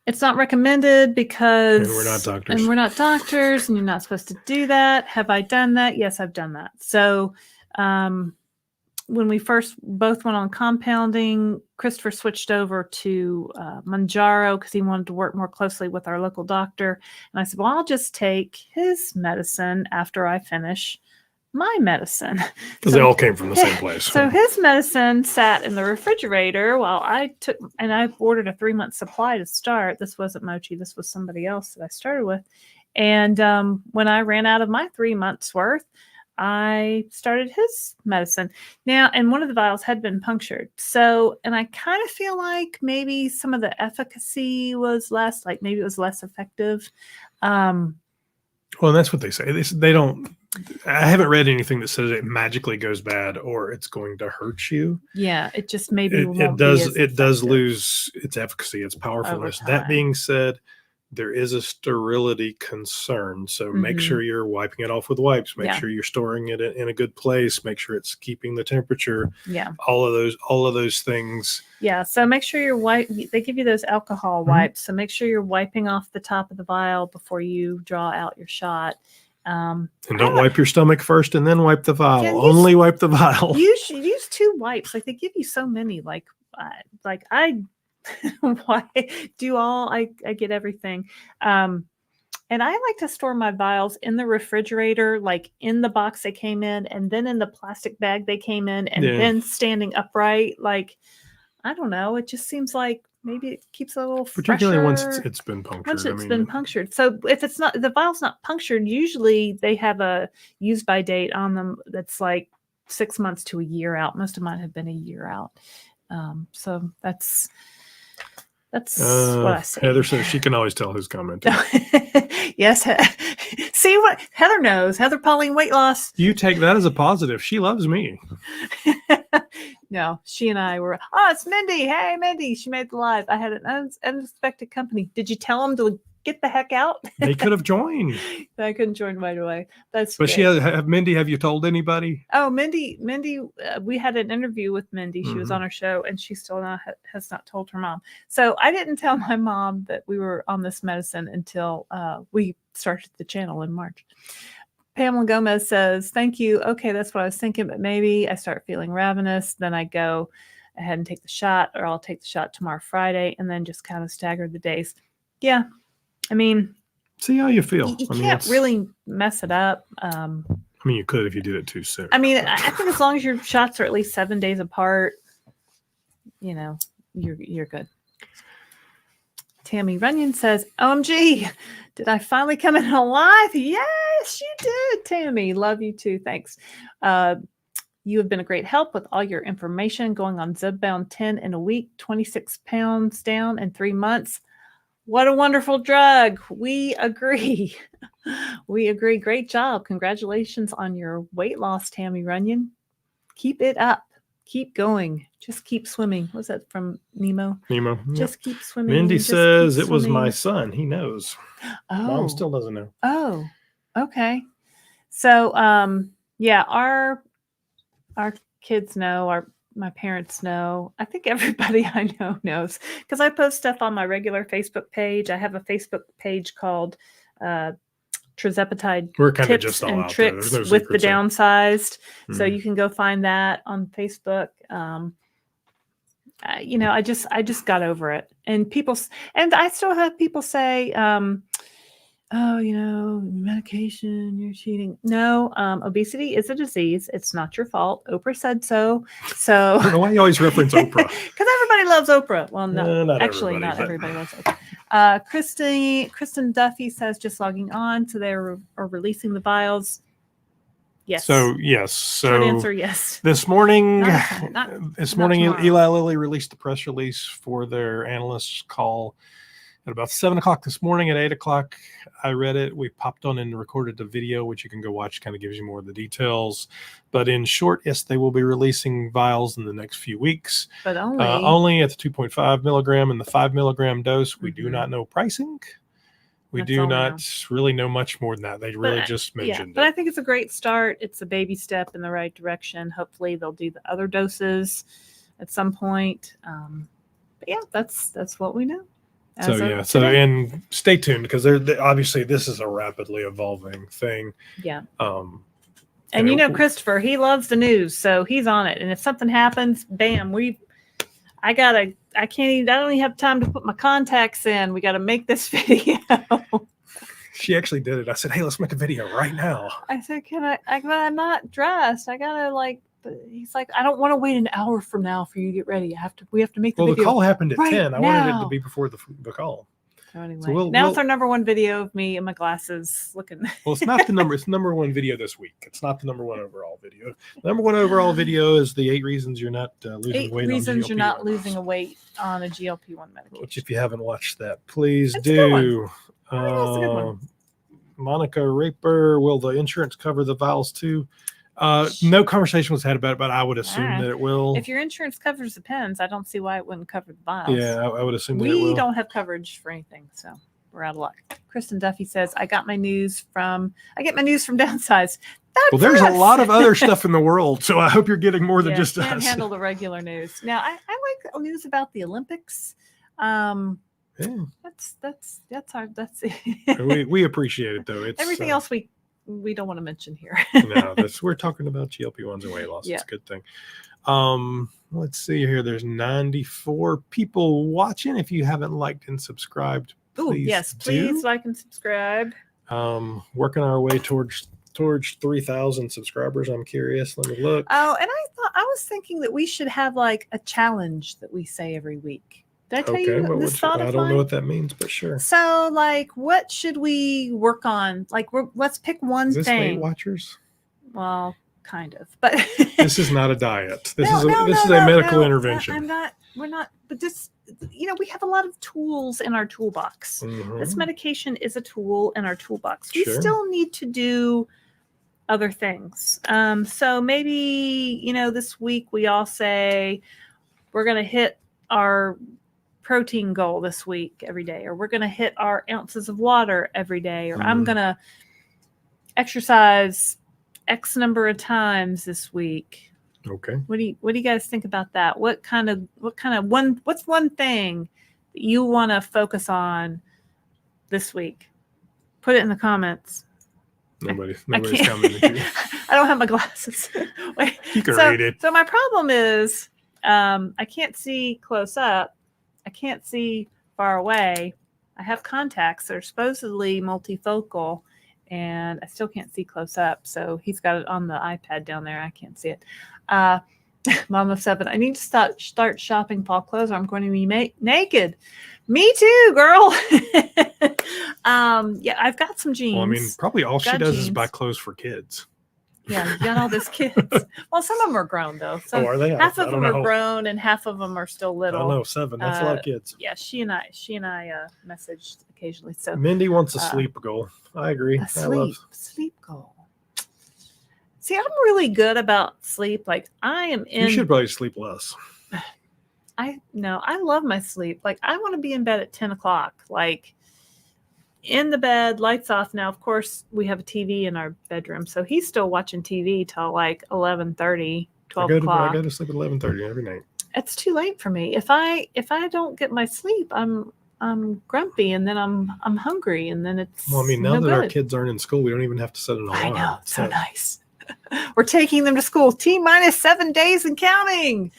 it's not recommended because we're not doctors and you're not supposed to do that. Have I done that? Yes, I've done that. So, when we first both went on compounding, Christopher switched over to Mounjaro because he wanted to work more closely with our local doctor. And I said, well, I'll just take his medicine after I finish my medicine. Because they all came from the same place. So his medicine sat in the refrigerator while I ordered a 3-month supply to start. This wasn't Mochi. This was somebody else that I started with. And when I ran out of my 3 months worth, I started his medicine now, and one of the vials had been punctured. So, and I kind of feel like maybe some of the efficacy was less, like maybe it was less effective. Well, and that's what they say. They don't. I haven't read anything that says it magically goes bad or it's going to hurt you. Yeah, it just maybe it does lose its efficacy, its powerfulness. That being said, there is a sterility concern. So make sure you're wiping it off with wipes. Make sure you're storing it in a good place. Make sure it's keeping the temperature. Yeah. All of those things. Yeah. So make sure you're they give you those alcohol wipes. So make sure you're wiping off the top of the vial before you draw out your shot. And don't wipe your stomach first and then wipe the vial. Yeah, Only wipe the vial. You should use 2 wipes. Like they give you so many. Like I why do all I get everything. And I like to store my vials in the refrigerator, like in the box they came in, and then in the plastic bag they came in, and then standing upright. Like, I don't know. It just seems like maybe it keeps it a little particularly fresher. once it's been punctured. Once it's been punctured. So if it's not, the vial's not punctured, usually they have a use by date on them that's like 6 months to a year out. Most of mine have been a year out. So that's what I say. Heather says she can always tell who's commenting. Yes. See what Heather knows. Heather Pauline weight loss. You take that as a positive. She loves me. No, she and I were, it's Mindy. Hey, Mindy. She made the live. I had an unexpected company. Did you tell them to get the heck out? They could have joined. I couldn't join right away. But great. Mindy, have you told anybody? Oh, Mindy, we had an interview with Mindy. She was on our show, and she still has not told her mom. So I didn't tell my mom that we were on this medicine until we started the channel in March. Pamela Gomez says, thank you. Okay, that's what I was thinking, but maybe I start feeling ravenous. Then I go ahead and take the shot, or I'll take the shot tomorrow, Friday, and then just kind of stagger the days. Yeah. I mean, see how you feel. You can't really mess it up. I mean, you could if you did it too soon. I mean, I think as long as your shots are at least 7 days apart, you're good. Tammy Runyon says, OMG, did I finally come in alive? Yes, you did, Tammy. Love you too. Thanks. You have been a great help with all your information. Going on Zepbound 10 in a week, 26 pounds down in 3 months. What a wonderful drug. We agree. We agree. Great job. Congratulations on your weight loss, Tammy Runyon. Keep it up. Keep going. Just keep swimming. Was that from Nemo? Nemo. Just keep swimming. Mindy says it was my son. He knows. Oh. Mom still doesn't know. Oh, okay. So, yeah, our kids know, my parents know. I think everybody I know knows, because I post stuff on my regular Facebook page. I have a Facebook page called Tirzepatide We're kind of tips just all and out tricks there. No with the secrets there. Downsized. So you can go find that on Facebook. I just got over it, and I still have people say, medication, you're cheating. No, obesity is a disease. It's not your fault. Oprah said so. So I don't know why you always reference Oprah. Because everybody loves Oprah. Well, no, not actually, everybody, not everybody loves Oprah. Kristen Duffy says, just logging on. So they are releasing the vials. Yes. So yes. So short answer, yes. This morning, Not morning, tomorrow. Eli Lilly released the press release for their analysts call at about 7:00 this morning. At 8:00, I read it. We popped on and recorded the video, which you can go watch. Kind of gives you more of the details. But in short, yes, they will be releasing vials in the next few weeks. But only at the 2.5 milligram and the 5 milligram dose. We do not know pricing. We do not really know much more than that. They really just mentioned it. But I think it's a great start. It's a baby step in the right direction. Hopefully they'll do the other doses at some point. But yeah, that's what we know. And stay tuned, because they're obviously this is a rapidly evolving thing. Yeah. And Christopher, he loves the news, so he's on it. And if something happens, bam, I don't even have time to put my contacts in. We got to make this video. She actually did it. I said, hey, let's make a video right now. I said, I'm not dressed. I gotta he's like, I don't want to wait an hour from now for you to get ready. We have to make the video. Well, the call happened at 10. I wanted it to now. be before the call. So anyway, now it's our number one video of me in my glasses looking. Well, it's not the number. It's the number one video this week. It's not the number one overall video. The number one overall video is the 8 reasons you're not losing weight. 8 reasons you're not losing a weight on a GLP-1 medication. Which, if you haven't watched that, please That's do. I think that's a good one. Monica Raper, will the insurance cover the vials too? No conversation was had about it, but I would assume that it will. If your insurance covers the pens, I don't see why it wouldn't cover the vials. Yeah, I would assume that it will. We don't have coverage for anything, so we're out of luck. Kristen Duffy says, I get my news from Downsized. Well, there's a lot of other stuff in the world, so I hope you're getting more than just can't us. handle the regular news. Now, I like news about the Olympics. That's it. we appreciate it, though. It's everything else we we don't want to mention here. No, we're talking about GLP-1s and weight loss. Yeah. It's a good thing. Let's see here. There's 94 people watching. If you haven't liked and subscribed, please please like and subscribe. Working our way towards 3,000 subscribers. I'm curious. Let me look. Oh, and I was thinking that we should have like a challenge that we say every week. Did I tell you this thought of mine? I don't know what that means, but sure. So, like, what should we work on? Like, let's pick one thing. Is this Weight Watchers? Well, kind of, but this is not a diet. This is a medical intervention. We're not. But this, we have a lot of tools in our toolbox. Mm-hmm. This medication is a tool in our toolbox. We still need to do other things. So maybe this week we all say we're going to hit our protein goal this week every day, or we're going to hit our ounces of water every day, or I'm going to exercise X number of times this week. Okay. What do you guys think about that? What's one thing that you want to focus on this week? Put it in the comments. Nobody's commenting. I don't have my glasses. Wait. You can read it. So my problem is I can't see close up. I can't see far away. I have contacts that are supposedly multifocal, and I still can't see close up. So he's got it on the iPad down there. I can't see it. Mom of 7. I need to start shopping fall clothes, or I'm going to be naked. Me too, girl. I've got some jeans. Well, I mean, probably all she does is buy clothes for kids. Yeah, you got all those kids. Well, some of them are grown though. So are they? Half of them are grown, and half of them are still little. I don't know, 7. That's a lot of kids. Yeah, she and I messaged occasionally. So Mindy wants a sleep goal. I agree. Sleep goal. See, I'm really good about sleep. Like You should probably sleep less. I love my sleep. Like I want to be in bed at 10 o'clock. Like in the bed, lights off. Now, of course, we have a TV in our bedroom, so he's still watching TV till like 11:30, 12 o'clock. I go to sleep at 11:30 every night. It's too late for me. If I don't get my sleep, I'm grumpy, and then I'm hungry, and then it's well. I mean, now that our kids aren't in school, we don't even have to set an alarm. I know, it's so nice. We're taking them to school T-minus 7 days and counting.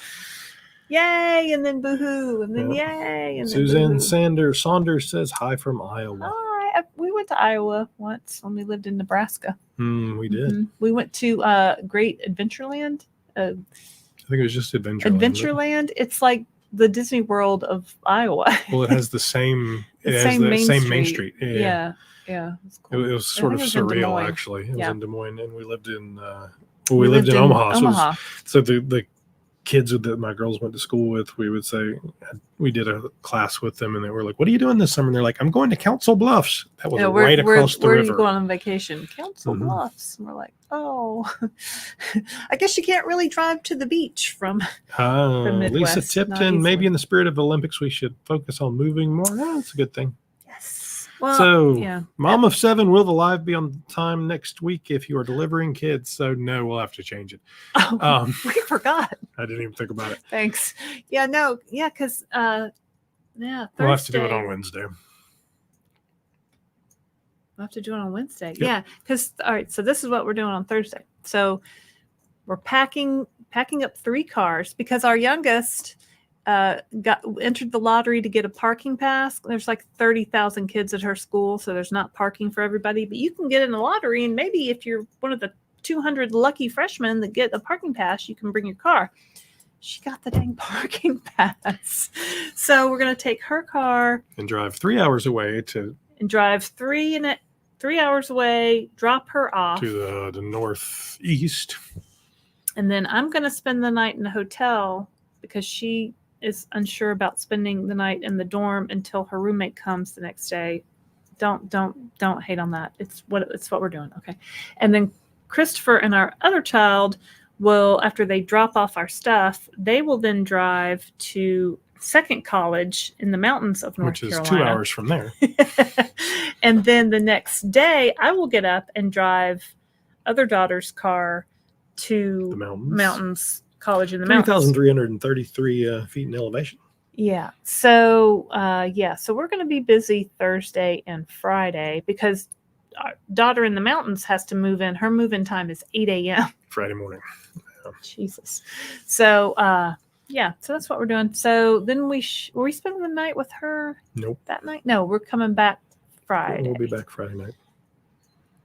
Yay, and then boo-hoo, and then yay. And Suzanne then Saunders says hi from Iowa. Hi. We went to Iowa once when we lived in Nebraska. We did. Mm-hmm. We went to Great Adventureland. I think it was just Adventureland. It's like the Disney World of Iowa. Well, it has the same Main Street. Yeah. Cool. It was sort of surreal, actually. It was in Des Moines, and we lived in Omaha. So the kids that my girls went to school with, we would say, we did a class with them, and they were like, "What are you doing this summer?" And they're like, "I'm going to Council Bluffs." That was right across the river. Where are you going on vacation? Council Bluffs. And we're like, oh, I guess you can't really drive to the beach from Midwest. Lisa Tipton, maybe in the spirit of the Olympics, we should focus on moving more. Oh, that's a good thing. Well, Mom of 7, will the live be on time next week if you are delivering kids? So no, we'll have to change it. We forgot. I didn't even think about it. Thanks. Yeah, no, yeah, because Thursday. We'll have to do it on Wednesday. We'll have to do it on Wednesday. Yep. Yeah, because all right, so this is what we're doing on Thursday. So we're packing up 3 cars because our youngest entered the lottery to get a parking pass. There's like 30,000 kids at her school, so there's not parking for everybody, but you can get in the lottery, and maybe if you're one of the 200 lucky freshmen that get a parking pass, you can bring your car. She got the dang parking pass. So we're going to take her car and drive 3 hours away drive 3 hours away, drop her off to the northeast. And then I'm going to spend the night in the hotel because she is unsure about spending the night in the dorm until her roommate comes the next day. Don't hate on that. It's what we're doing. Okay. And then Christopher and our other child will, after they drop off our stuff, they will then drive to Second College in the mountains of North Carolina. Which is 2 hours from there. And then the next day I will get up and drive other daughter's car to the mountains college in the mountains. 3,333 feet in elevation. Yeah. So, so we're going to be busy Thursday and Friday because our daughter in the mountains has to move in. Her move-in time is 8 a.m. Friday morning. Jesus. So, yeah, so that's what we're doing. So then were we spending the night with her Nope. that night? No, we're coming back Friday. We'll be back Friday night.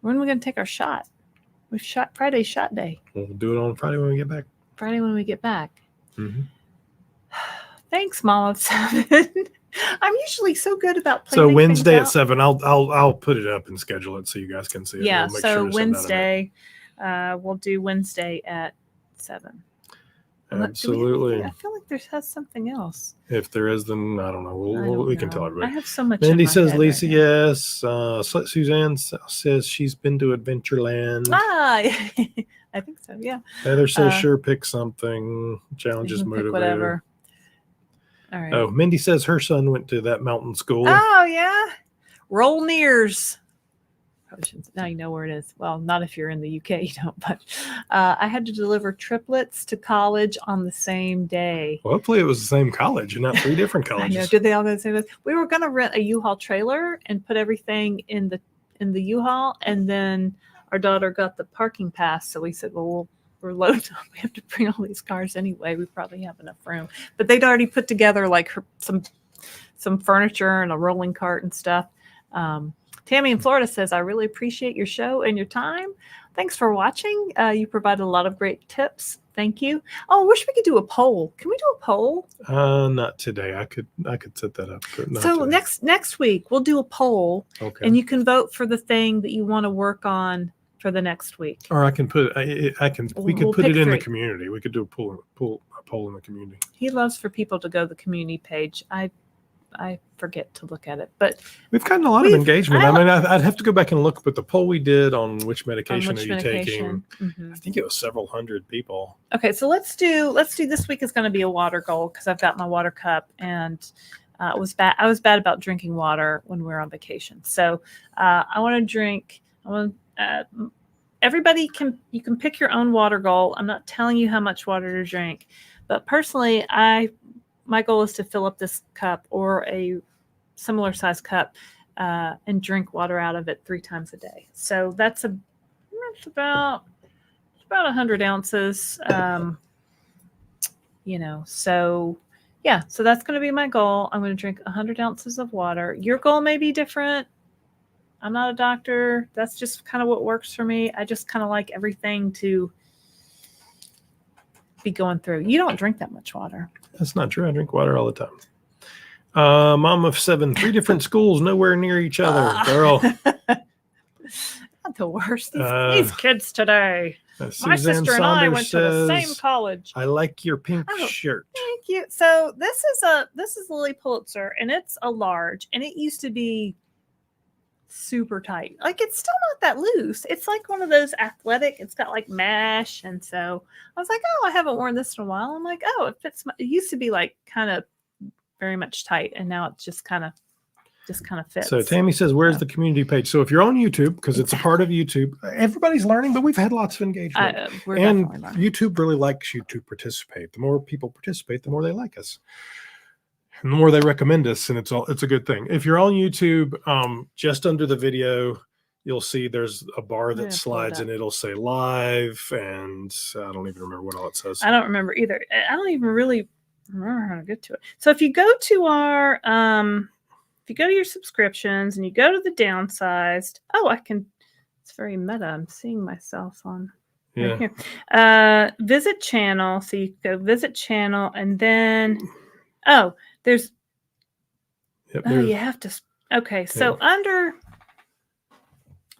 When are we going to take our shot? Friday's shot day. We'll do it on Friday when we get back. Friday when we get back. Mm-hmm. Thanks, Mom of 7. I'm usually so good about So planning Wednesday things at out. 7. I'll put it up and schedule it so you guys can see it. Yeah, We'll make so sure to send that out. Wednesday, we'll do Wednesday at 7. Absolutely. I feel like there has something else. If there is, then I don't know. We can tell I everybody. have so much. Mandy in my says, head Lisa, right now. yes. Suzanne says she's been to Adventureland. I think so. Yeah. Heather says, sure, pick something. You Challenges can pick motivator. whatever. All right. Oh, Mindy says her son went to that mountain school. Oh yeah. Roll Nears. Now you know where it is. Well, not if you're in the UK, you don't. But I had to deliver triplets to college on the same day. Well, hopefully it was the same college and not 3 different I colleges. know. Did they all go to the same place? We were going to rent a U-Haul trailer and put everything in the U-Haul, and then our daughter got the parking pass, so we said, well, we're loaded up. We have to bring all these cars anyway. We probably have enough room. But they'd already put together like some furniture and a rolling cart and stuff. Tammy in Florida says, I really appreciate your show and your time. Thanks for watching. You provided a lot of great tips. Thank you. Oh, I wish we could do a poll. Can we do a poll? Not today. I could set that up. But not so today. next week we'll do a poll, okay. And you can vote for the thing that you want to work on for the next week. Or I can put we could put it in the community. We could do a poll in the community. He loves for people to go to the community page. I forget to look at it, but we've gotten a lot of engagement. I mean, I'd have to go back and look, but the poll we did on which medication are you taking, I think it was several hundred people. Okay, so let's do this week is going to be a water goal because I've got my water cup and it was bad. I was bad about drinking water when we were on vacation. So I want to drink. Everybody you can pick your own water goal. I'm not telling you how much water to drink, but personally, my goal is to fill up this cup or a similar size cup and drink water out of it 3 times a day. So that's about 100 ounces. So yeah, so that's going to be my goal. I'm going to drink 100 ounces of water. Your goal may be different. I'm not a doctor. That's just kind of what works for me. I just kind of like everything to be going through. You don't drink that much water. That's not true. I drink water all the time. Mom of 7, 3 different schools, nowhere near each other. Girl. Not the worst. These kids today. My sister and I went to the same college. I like your pink shirt. Thank you. So this is Lily Pulitzer, and it's a large, and it used to be super tight. Like it's still not that loose. It's like one of those athletic. It's got like mesh, and so I was like, oh, I haven't worn this in a while. I'm like, oh, it fits. It used to be like kind of very much tight, and now it's just kind of fits. So Tammy says, where's the community page? So if you're on YouTube, because it's a part of YouTube, everybody's learning, but we've had lots of engagement. And YouTube really likes you to participate. The more people participate, the more they like us. And the more they recommend us, and it's a good thing. If you're on YouTube, just under the video, you'll see there's a bar that slides and it'll say live, and I don't even remember what all it says. I don't remember either. I don't even really remember how to get to it. So if you go to our if you go to your subscriptions and you go to the Downsized, it's very meta. I'm seeing myself on right here. Visit channel. So you go visit channel, and then there's you have to. Okay, so under,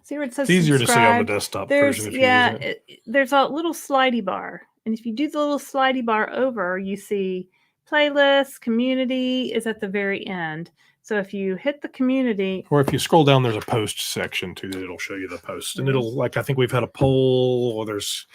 see where it says it's easier to see on the desktop version. There's a little slidey bar, and if you do the little slidey bar over, you see playlist, community is at the very end. So if you hit the community, or if you scroll down, there's a post section too that it'll show you the post, and it'll I think we've had a poll, or there's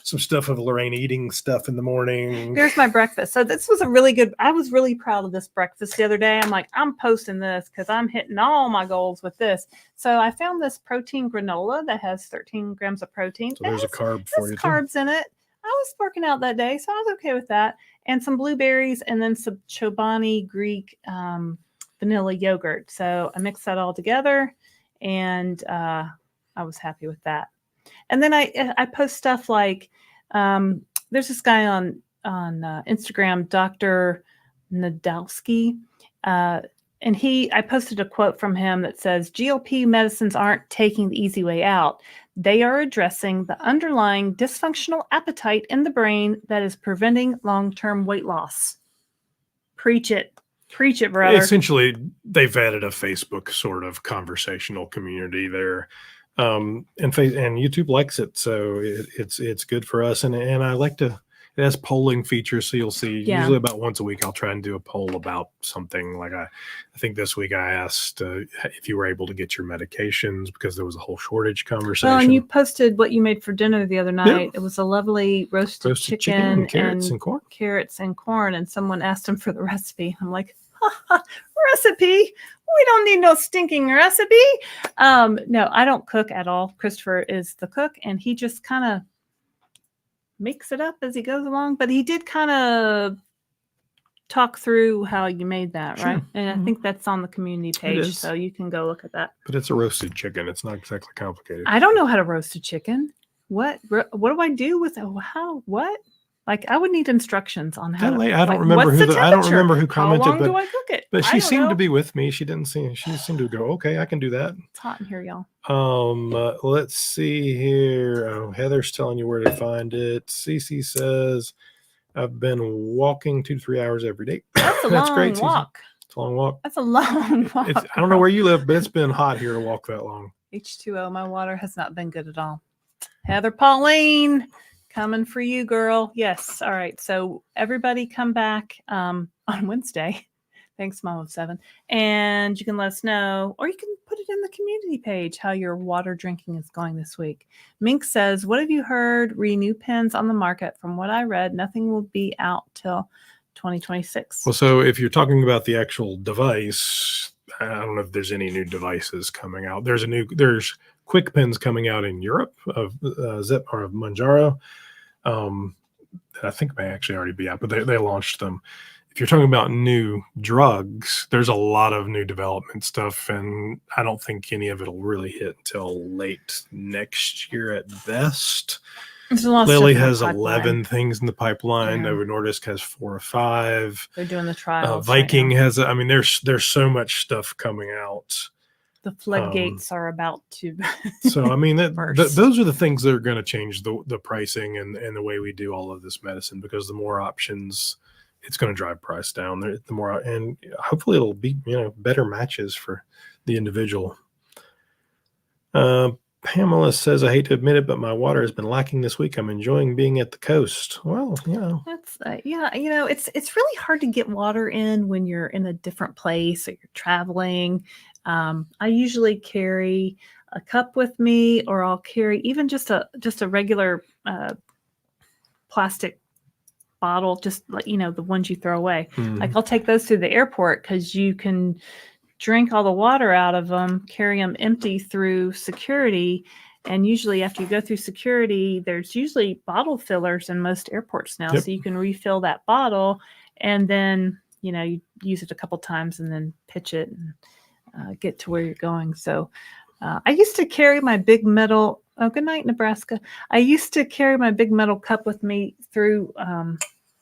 some stuff of Laraine eating stuff in the morning. There's my breakfast. So this was a really good, I was really proud of this breakfast the other day. I'm like, I'm posting this because I'm hitting all my goals with this. So I found this protein granola that has 13 grams of protein. So there's a carb for you. Carbs in it. I was working out that day, so I was okay with that. And some blueberries, and then some Chobani Greek vanilla yogurt. So I mixed that all together, and I was happy with that. And then I post stuff like there's this guy on Instagram, Dr. Nadowski, and I posted a quote from him that says, GLP medicines aren't taking the easy way out. They are addressing the underlying dysfunctional appetite in the brain that is preventing long-term weight loss. Preach it. Preach it, brother. Essentially, they've added a Facebook sort of conversational community there. And YouTube likes it. So it's good for us. And I like to, it has polling features. So you'll see usually about once a week, I'll try and do a poll about something. Like I think this week I asked if you were able to get your medications because there was a whole shortage conversation. Well, and you posted what you made for dinner the other night. It was a lovely roasted chicken and carrots and corn. Carrots and corn. And someone asked him for the recipe. I'm like, recipe? We don't need no stinking recipe. No, I don't cook at all. Christopher is the cook, and he just kind of makes it up as he goes along. But he did kind of talk through how you made that, right? And I think that's on the community page, so you can go look at that. But it's a roasted chicken. It's not exactly complicated. I don't know how to roast a chicken. What do I do with it? What? Like, I would need instructions on how. I don't remember who commented. How long do I cook it? But she seemed to be with me. She seemed to go, okay, I can do that. It's hot in here, y'all. Let's see here. Oh, Heather's telling you where to find it. Cece says, I've been walking 2 to 3 hours every day. That's a long great, walk. It's a long walk. That's a long walk. I don't know where you live, but it's been hot here to walk that long. H2O, my water has not been good at all. Heather Pauline, coming for you, girl. Yes. All right. So everybody come back on Wednesday. Thanks, Mom of 7. And you can let us know, or you can put it in the community page, how your water drinking is going this week. Mink says, what have you heard? Renew pens on the market. From what I read, nothing will be out till 2026. Well, so if you're talking about the actual device, I don't know if there's any new devices coming out. There's quick pens coming out in Europe of of Mounjaro. I think may actually already be out, but they launched them. If you're talking about new drugs, there's a lot of new development stuff, and I don't think any of it will really hit until late next year at best. Lilly has 11 things in the pipeline. Novo Nordisk has 4 or 5. They're doing the trials. Viking has, there's so much stuff coming out. The floodgates are about to. So, those are the things that are going to change the pricing and the way we do all of this medicine, because the more options, it's going to drive price down. The more, and hopefully it'll be, better matches for the individual. Pamela says, I hate to admit it, but my water has been lacking this week. I'm enjoying being at the coast. Well, that's it's really hard to get water in when you're in a different place or you're traveling. I usually carry a cup with me, or I'll carry even just a regular plastic bottle, just like, the ones you throw away. Like, I'll take those to the airport because you can drink all the water out of them, carry them empty through security. And usually after you go through security, there's usually bottle fillers in most airports now. Yep. So you can refill that bottle, and then, you use it a couple times and then pitch it and get to where you're going. So I used to carry my big metal, good night, Nebraska. I used to carry my big metal cup with me through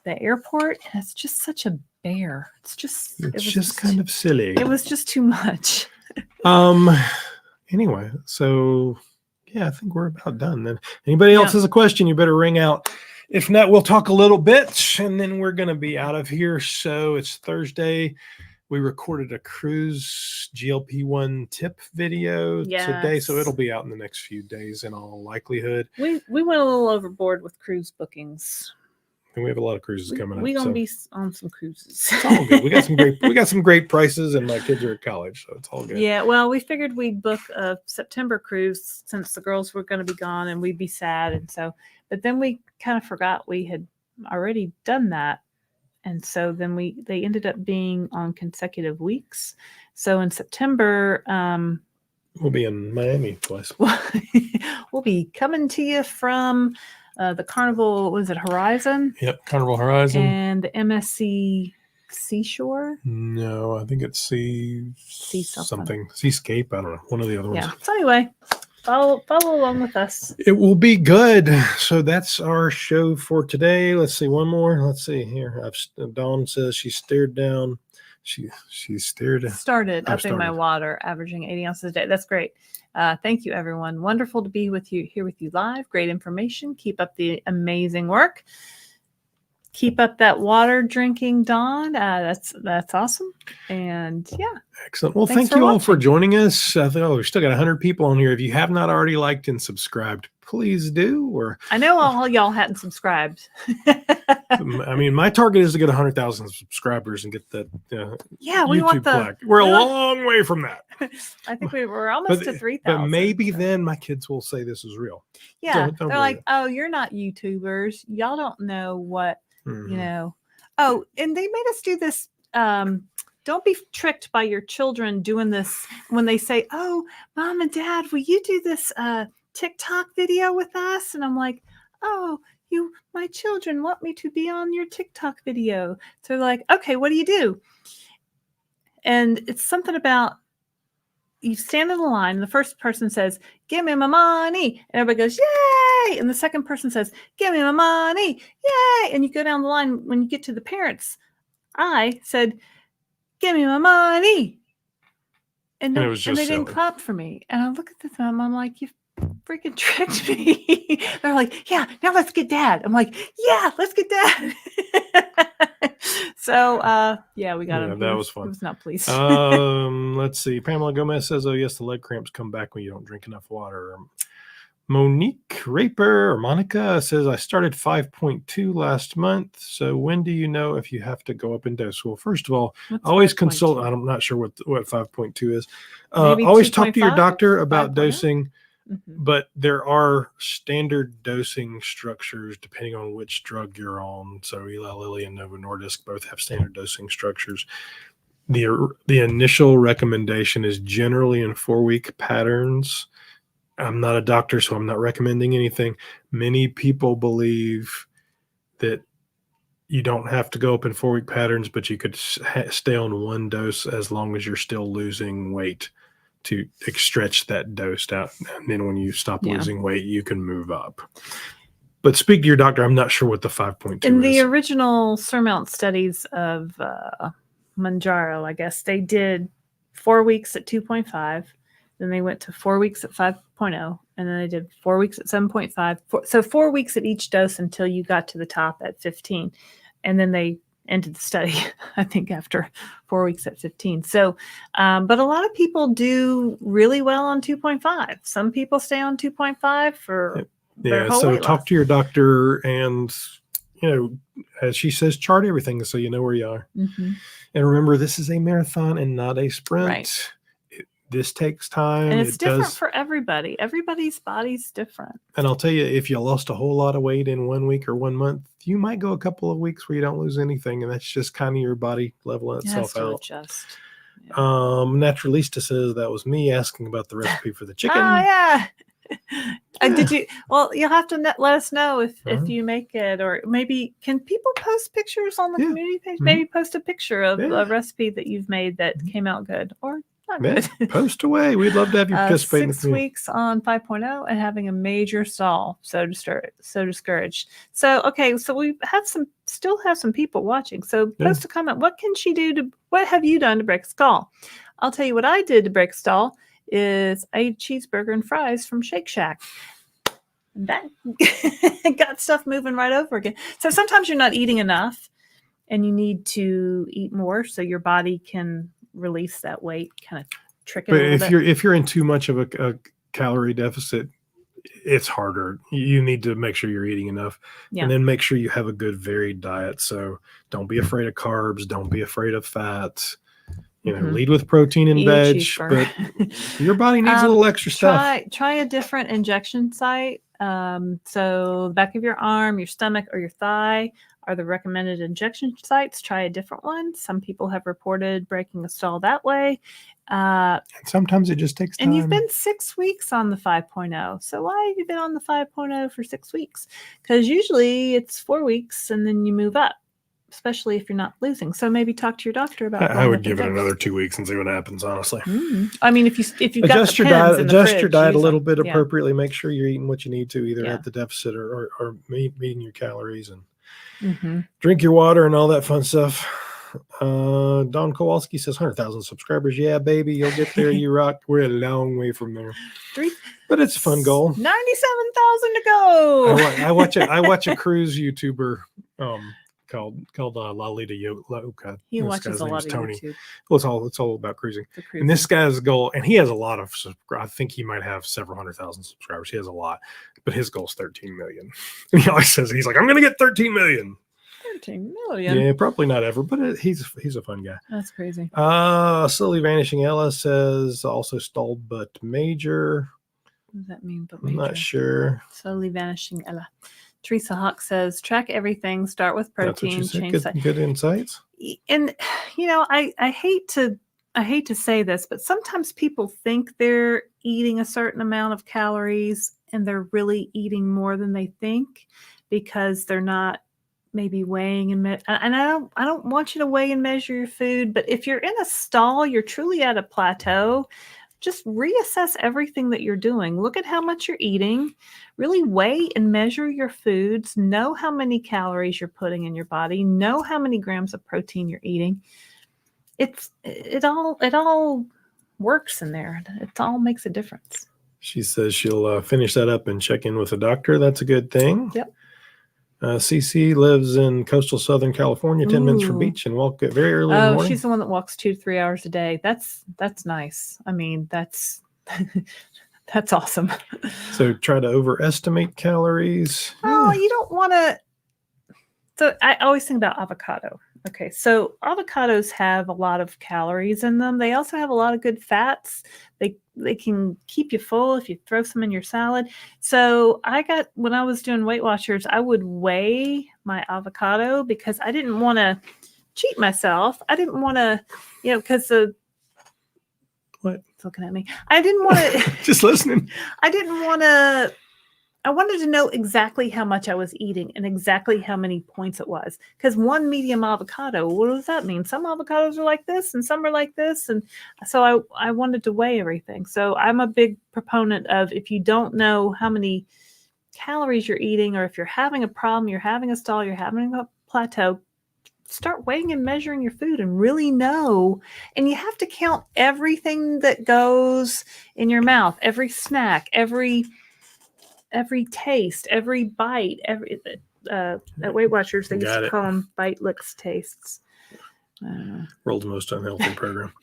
the airport. And it's just such a bear. It's just kind of silly. It was just too much. Anyway, so yeah, I think we're about done then. Anybody else has a question, you better ring out. If not, we'll talk a little bit and then we're going to be out of here. So it's Thursday. We recorded a cruise GLP-1 tip video today, so it'll be out in the next few days in all likelihood. We went a little overboard with cruise bookings. And we have a lot of cruises coming up. We're gonna be on some cruises. It's all good. We got some great prices, and my kids are at college, so it's all good. Yeah, well, we figured we'd book a September cruise since the girls were going to be gone, and we'd be sad, and so. But then we kind of forgot we had already done that, and so then they ended up being on consecutive weeks. So in September, we'll be in Miami twice. We'll be coming to you from. The Carnival, was it Horizon? Yep, Carnival Horizon. And the MSC Seashore? No, I think it's something. Seascape. I don't know. One of the other ones. Yeah. So anyway, follow along with us. It will be good. So that's our show for today. Let's see one more. Let's see here. Dawn says she stared down. She Started upping my water, averaging 80 ounces a day. That's great. Thank you, everyone. Wonderful to be with you here with you live. Great information. Keep up the amazing work. Keep up that water drinking, Dawn. That's awesome. And yeah. Excellent. Well, thank you all for joining us. We've still got 100 people on here. If you have not already liked and subscribed, please do. Or I know all y'all hadn't subscribed. I mean, my target is to get 100,000 subscribers and get that we YouTube want plaque. We're a long way from that. I think we were almost to 3,000. But maybe then my kids will say this is real. Yeah. They're like, oh, you're not YouTubers. Y'all don't know what, you know. Oh, and they made us do this. Don't be tricked by your children doing this when they say, oh, Mom and Dad, will you do this TikTok video with us? And I'm like, oh, my children want me to be on your TikTok video. So they're like, okay, what do you do? And it's something about you stand in the line and the first person says, give me my money. And everybody goes, yay. And the second person says, give me my money. Yay. And you go down the line. When you get to the parents, I said, give me my money. And they didn't clap for me. And I look at this and I'm like, you freaking tricked me. They're like, yeah, now let's get Dad. I'm like, yeah, let's get Dad. So we got him. That was fun. He was not pleased. Let's see. Pamela Gomez says, oh yes, the leg cramps come back when you don't drink enough water. Monique Raper or Monica says, I started 5.2 last month. So when do you know if you have to go up in dose? Well, first of all, always consult. I'm not sure what 5.2 is. Always talk to your doctor about dosing. But there are standard dosing structures depending on which drug you're on. So Eli Lilly and Novo Nordisk both have standard dosing structures. The initial recommendation is generally in 4-week patterns. I'm not a doctor, so I'm not recommending anything. Many people believe that you don't have to go up in 4-week patterns, but you could stay on one dose as long as you're still losing weight to stretch that dose out. And then when you stop losing weight, you can move up. But speak to your doctor. I'm not sure what the 5.2 is. In the original Surmount studies of Mounjaro, I guess, they did 4 weeks at 2.5. Then they went to 4 weeks at 5.0. And then they did 4 weeks at 7.5. So 4 weeks at each dose until you got to the top at 15. And then they ended the study, I think, after 4 weeks at 15. So, but a lot of people do really well on 2.5. Some people stay on 2.5 for their whole weight loss. Talk to your doctor and, as she says, chart everything so you know where you are. And remember, this is a marathon and not a sprint. Right. This takes time. And it's different for everybody. Everybody's body's different. And I'll tell you, if you lost a whole lot of weight in 1 week or 1 month, you might go a couple of weeks where you don't lose anything. And that's just kind of your body leveling itself out. Naturalista says that was me asking about the recipe for the chicken. Oh, yeah. Did you? Well, you'll have to let us know if you make it, or maybe can people post pictures on the community page? Maybe post a picture of a recipe that you've made that came out good, or not good. Post away. We'd love to have you participate. 6 weeks on 5.0 and having a major stall. So discouraged. So okay, so we have still have some people watching. So post a comment. What can she do what have you done to break a stall? I'll tell you what I did to break a stall is I ate cheeseburger and fries from Shake Shack. That got stuff moving right over again. So sometimes you're not eating enough and you need to eat more so your body can release that weight, kind of trick it a little bit. If you're in too much of a calorie deficit, it's harder. You need to make sure you're eating enough and then make sure you have a good varied diet. So don't be afraid of carbs. Don't be afraid of fats. Lead with protein and veg, but your body needs a little extra stuff. Try a different injection site. So the back of your arm, your stomach, or your thigh are the recommended injection sites. Try a different one. Some people have reported breaking a stall that way. And sometimes it just takes time. And you've been 6 weeks on the 5.0. So why have you been on the 5.0 for 6 weeks? Because usually it's 4 weeks and then you move up. especially if you're not losing. So maybe talk to your doctor about. I would give it another 2 weeks and see what happens. Honestly, I mean, if you've got adjust the your pens diet, in the adjust fridge, your diet a use little them. bit appropriately. Make sure you're eating what you need to, either at the deficit or meeting your calories, and drink your water and all that fun stuff. Don Kowalski says 100,000 subscribers. Yeah, baby, you'll get there. You rock. We're a long way from there, but it's a fun goal. 97,000 to go. I watch a cruise YouTuber called Lalita Yoka. He watches a lot of Tony. YouTube. Well, it's all about cruising. And this guy's goal, and he has a lot of. I think he might have several 100,000 subscribers. He has a lot, but his goal is 13 million. And he always says he's like, I'm going to get 13 million. 13 million. Yeah, probably not ever, but he's a fun guy. That's crazy. Slowly Vanishing Ella says also stalled but major. What does that mean? But major? I'm not sure. Slowly Vanishing Ella. Teresa Hawk says track everything. Start with protein. Change good insights. And I hate to say this, but sometimes people think they're eating a certain amount of calories and they're really eating more than they think because they're not maybe weighing and I don't want you to weigh and measure your food, but if you're in a stall, you're truly at a plateau, just reassess everything that you're doing. Look at how much you're eating, really weigh and measure your foods, know how many calories you're putting in your body, know how many grams of protein you're eating. It all works in there. It all makes a difference. She says she'll finish that up and check in with a doctor. That's a good thing. Yep. CC lives in coastal Southern California, 10 minutes from beach, and walk very early in the morning. She's the one that walks 2 to 3 hours a day. That's nice. I mean, that's awesome. So try to overestimate calories. Oh, you don't want to. So I always think about avocado. Okay, so avocados have a lot of calories in them. They also have a lot of good fats. They can keep you full if you throw some in your salad. So when I was doing Weight Watchers, I would weigh my avocado because I didn't want to cheat myself. I didn't want to, because what? It's looking at me. I didn't want to. Just listening. I wanted to know exactly how much I was eating and exactly how many points it was. Because one medium avocado, what does that mean? Some avocados are like this and some are like this. And so I wanted to weigh everything. So I'm a big proponent of if you don't know how many calories you're eating, or if you're having a problem, you're having a stall, you're having a plateau, start weighing and measuring your food and really know. And you have to count everything that goes in your mouth, every snack, every taste, every bite, at Weight Watchers, they used to call them bite, licks, tastes. World's most unhealthy program.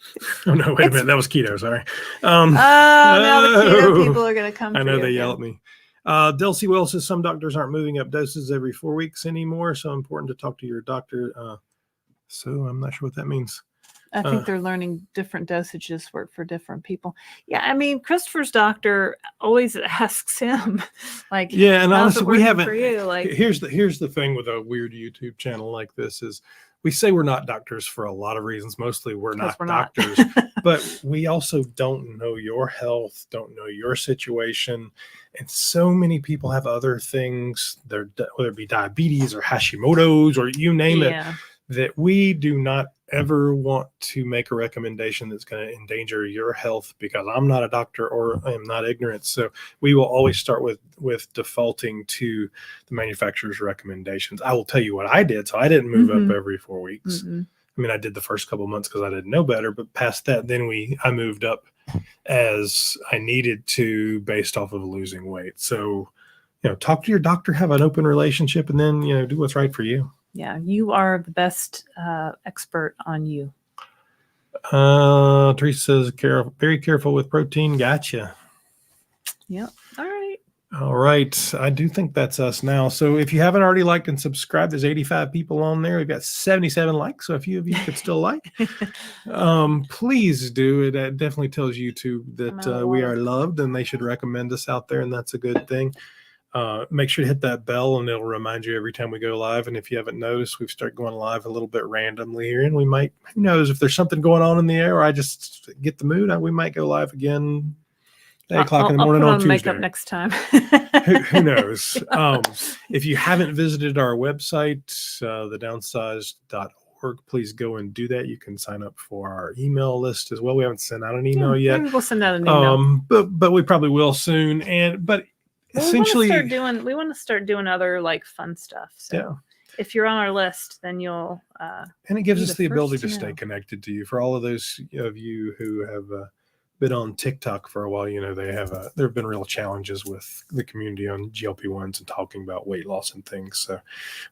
Oh no, wait a minute, that was keto. Sorry. Now the keto people are going to come. I know they yell at me. Delcy Wells says some doctors aren't moving up doses every 4 weeks anymore, so important to talk to your doctor. So I'm not sure what that means. I think they're learning different dosages for different people. Yeah, I mean, Christopher's doctor always asks him, like, yeah, and honestly, we haven't. For you? Like, here's the thing with a weird YouTube channel like this is we say we're not doctors for a lot of reasons. Mostly we're not doctors, but we also don't know your health, don't know your situation, and so many people have other things, whether it be diabetes or Hashimoto's or you name it, that we do not ever want to make a recommendation that's going to endanger your health because I'm not a doctor or I am not ignorant. So we will always start with defaulting to the manufacturer's recommendations. I will tell you what I did. So I didn't move up every 4 weeks. I mean, I did the first couple of months because I didn't know better, but past that, then I moved up as I needed to based off of losing weight. So, talk to your doctor, have an open relationship, and then, do what's right for you. Yeah, you are the best expert on you. Teresa says, very careful with protein. Gotcha. Yep. All right. I do think that's us now. So if you haven't already liked and subscribed, there's 85 people on there. We've got 77 likes. So a few of you could still like, please do. It definitely tells YouTube that we are loved and they should recommend us out there. And that's a good thing. Make sure to hit that bell and it'll remind you every time we go live. And if you haven't noticed, we've started going live a little bit randomly here, and we might, who knows, if there's something going on in the air or I just get the mood, we might go live again 8 o'clock in the morning I'll put on Tuesday. makeup next time. Who knows? If you haven't visited our website, thedownsized.org, please go and do that. You can sign up for our email list as well. We haven't sent out an email yet. Maybe we'll send out an email. But we probably will soon. Essentially, we want to start doing other like fun stuff. So yeah. If you're on our list, then you'll and it gives us the ability to stay connected to you. For all of those of you who have been on TikTok for a while, there have been real challenges with the community on GLP-1s and talking about weight loss and things. So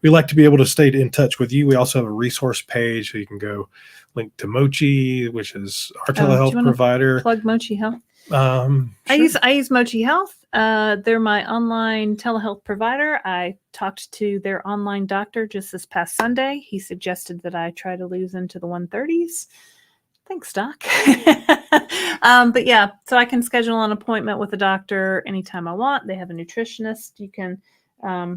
we like to be able to stay in touch with you. We also have a resource page so you can go link to Mochi, which is our telehealth provider. Plug Mochi Health. Sure. I use Mochi Health. They're my online telehealth provider. I talked to their online doctor just this past Sunday. He suggested that I try to lose into the 130s. Thanks, Doc. But yeah, so I can schedule an appointment with a doctor anytime I want. They have a nutritionist. You can, we're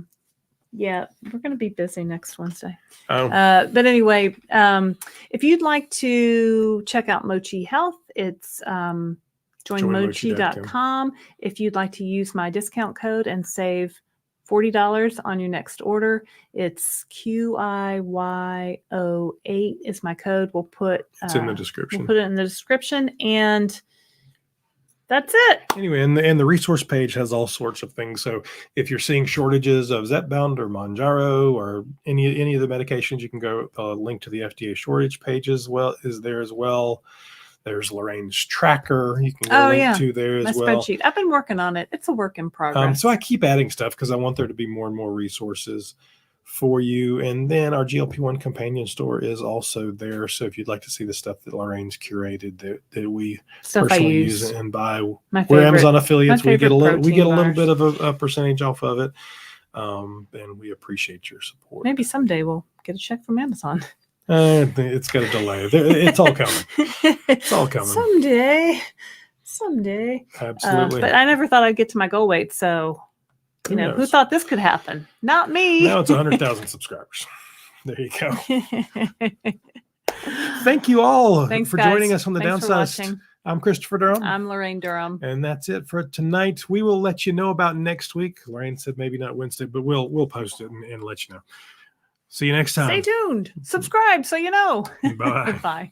going to be busy next Wednesday. But anyway, if you'd like to check out Mochi Health, it's joinmochi.com. If you'd like to use my discount code and save $40 on your next order, it's QIYO8 is my code. We'll put it's in the description. We'll put it in the description, and that's it. Anyway, and the resource page has all sorts of things. So if you're seeing shortages of Zepbound or Mounjaro or any of the medications, you can go link to the FDA shortage page is there as well. There's Lorraine's tracker. You can go link to there as well. Spreadsheet. I've been working on it. It's a work in progress. So I keep adding stuff because I want there to be more and more resources for you. And then our GLP-1 companion store is also there. So if you'd like to see the stuff that Lorraine's curated that we personally use and buy, we're Amazon affiliates. We get a little bit of a percentage off of it. And we appreciate your support. Maybe someday we'll get a check from Amazon. It's got a delay. It's all coming. It's all coming. Someday. Absolutely. But I never thought I'd get to my goal weight. So, who thought this could happen? Not me. Now it's 100,000 subscribers. There you go. Thank you all for joining us on the Downsized. I'm Christopher Durham. I'm Laraine Durham. And that's it for tonight. We will let you know about next week. Laraine said maybe not Wednesday, but we'll post it and let you know. See you next time. Stay tuned. Subscribe so you know. Bye. Bye.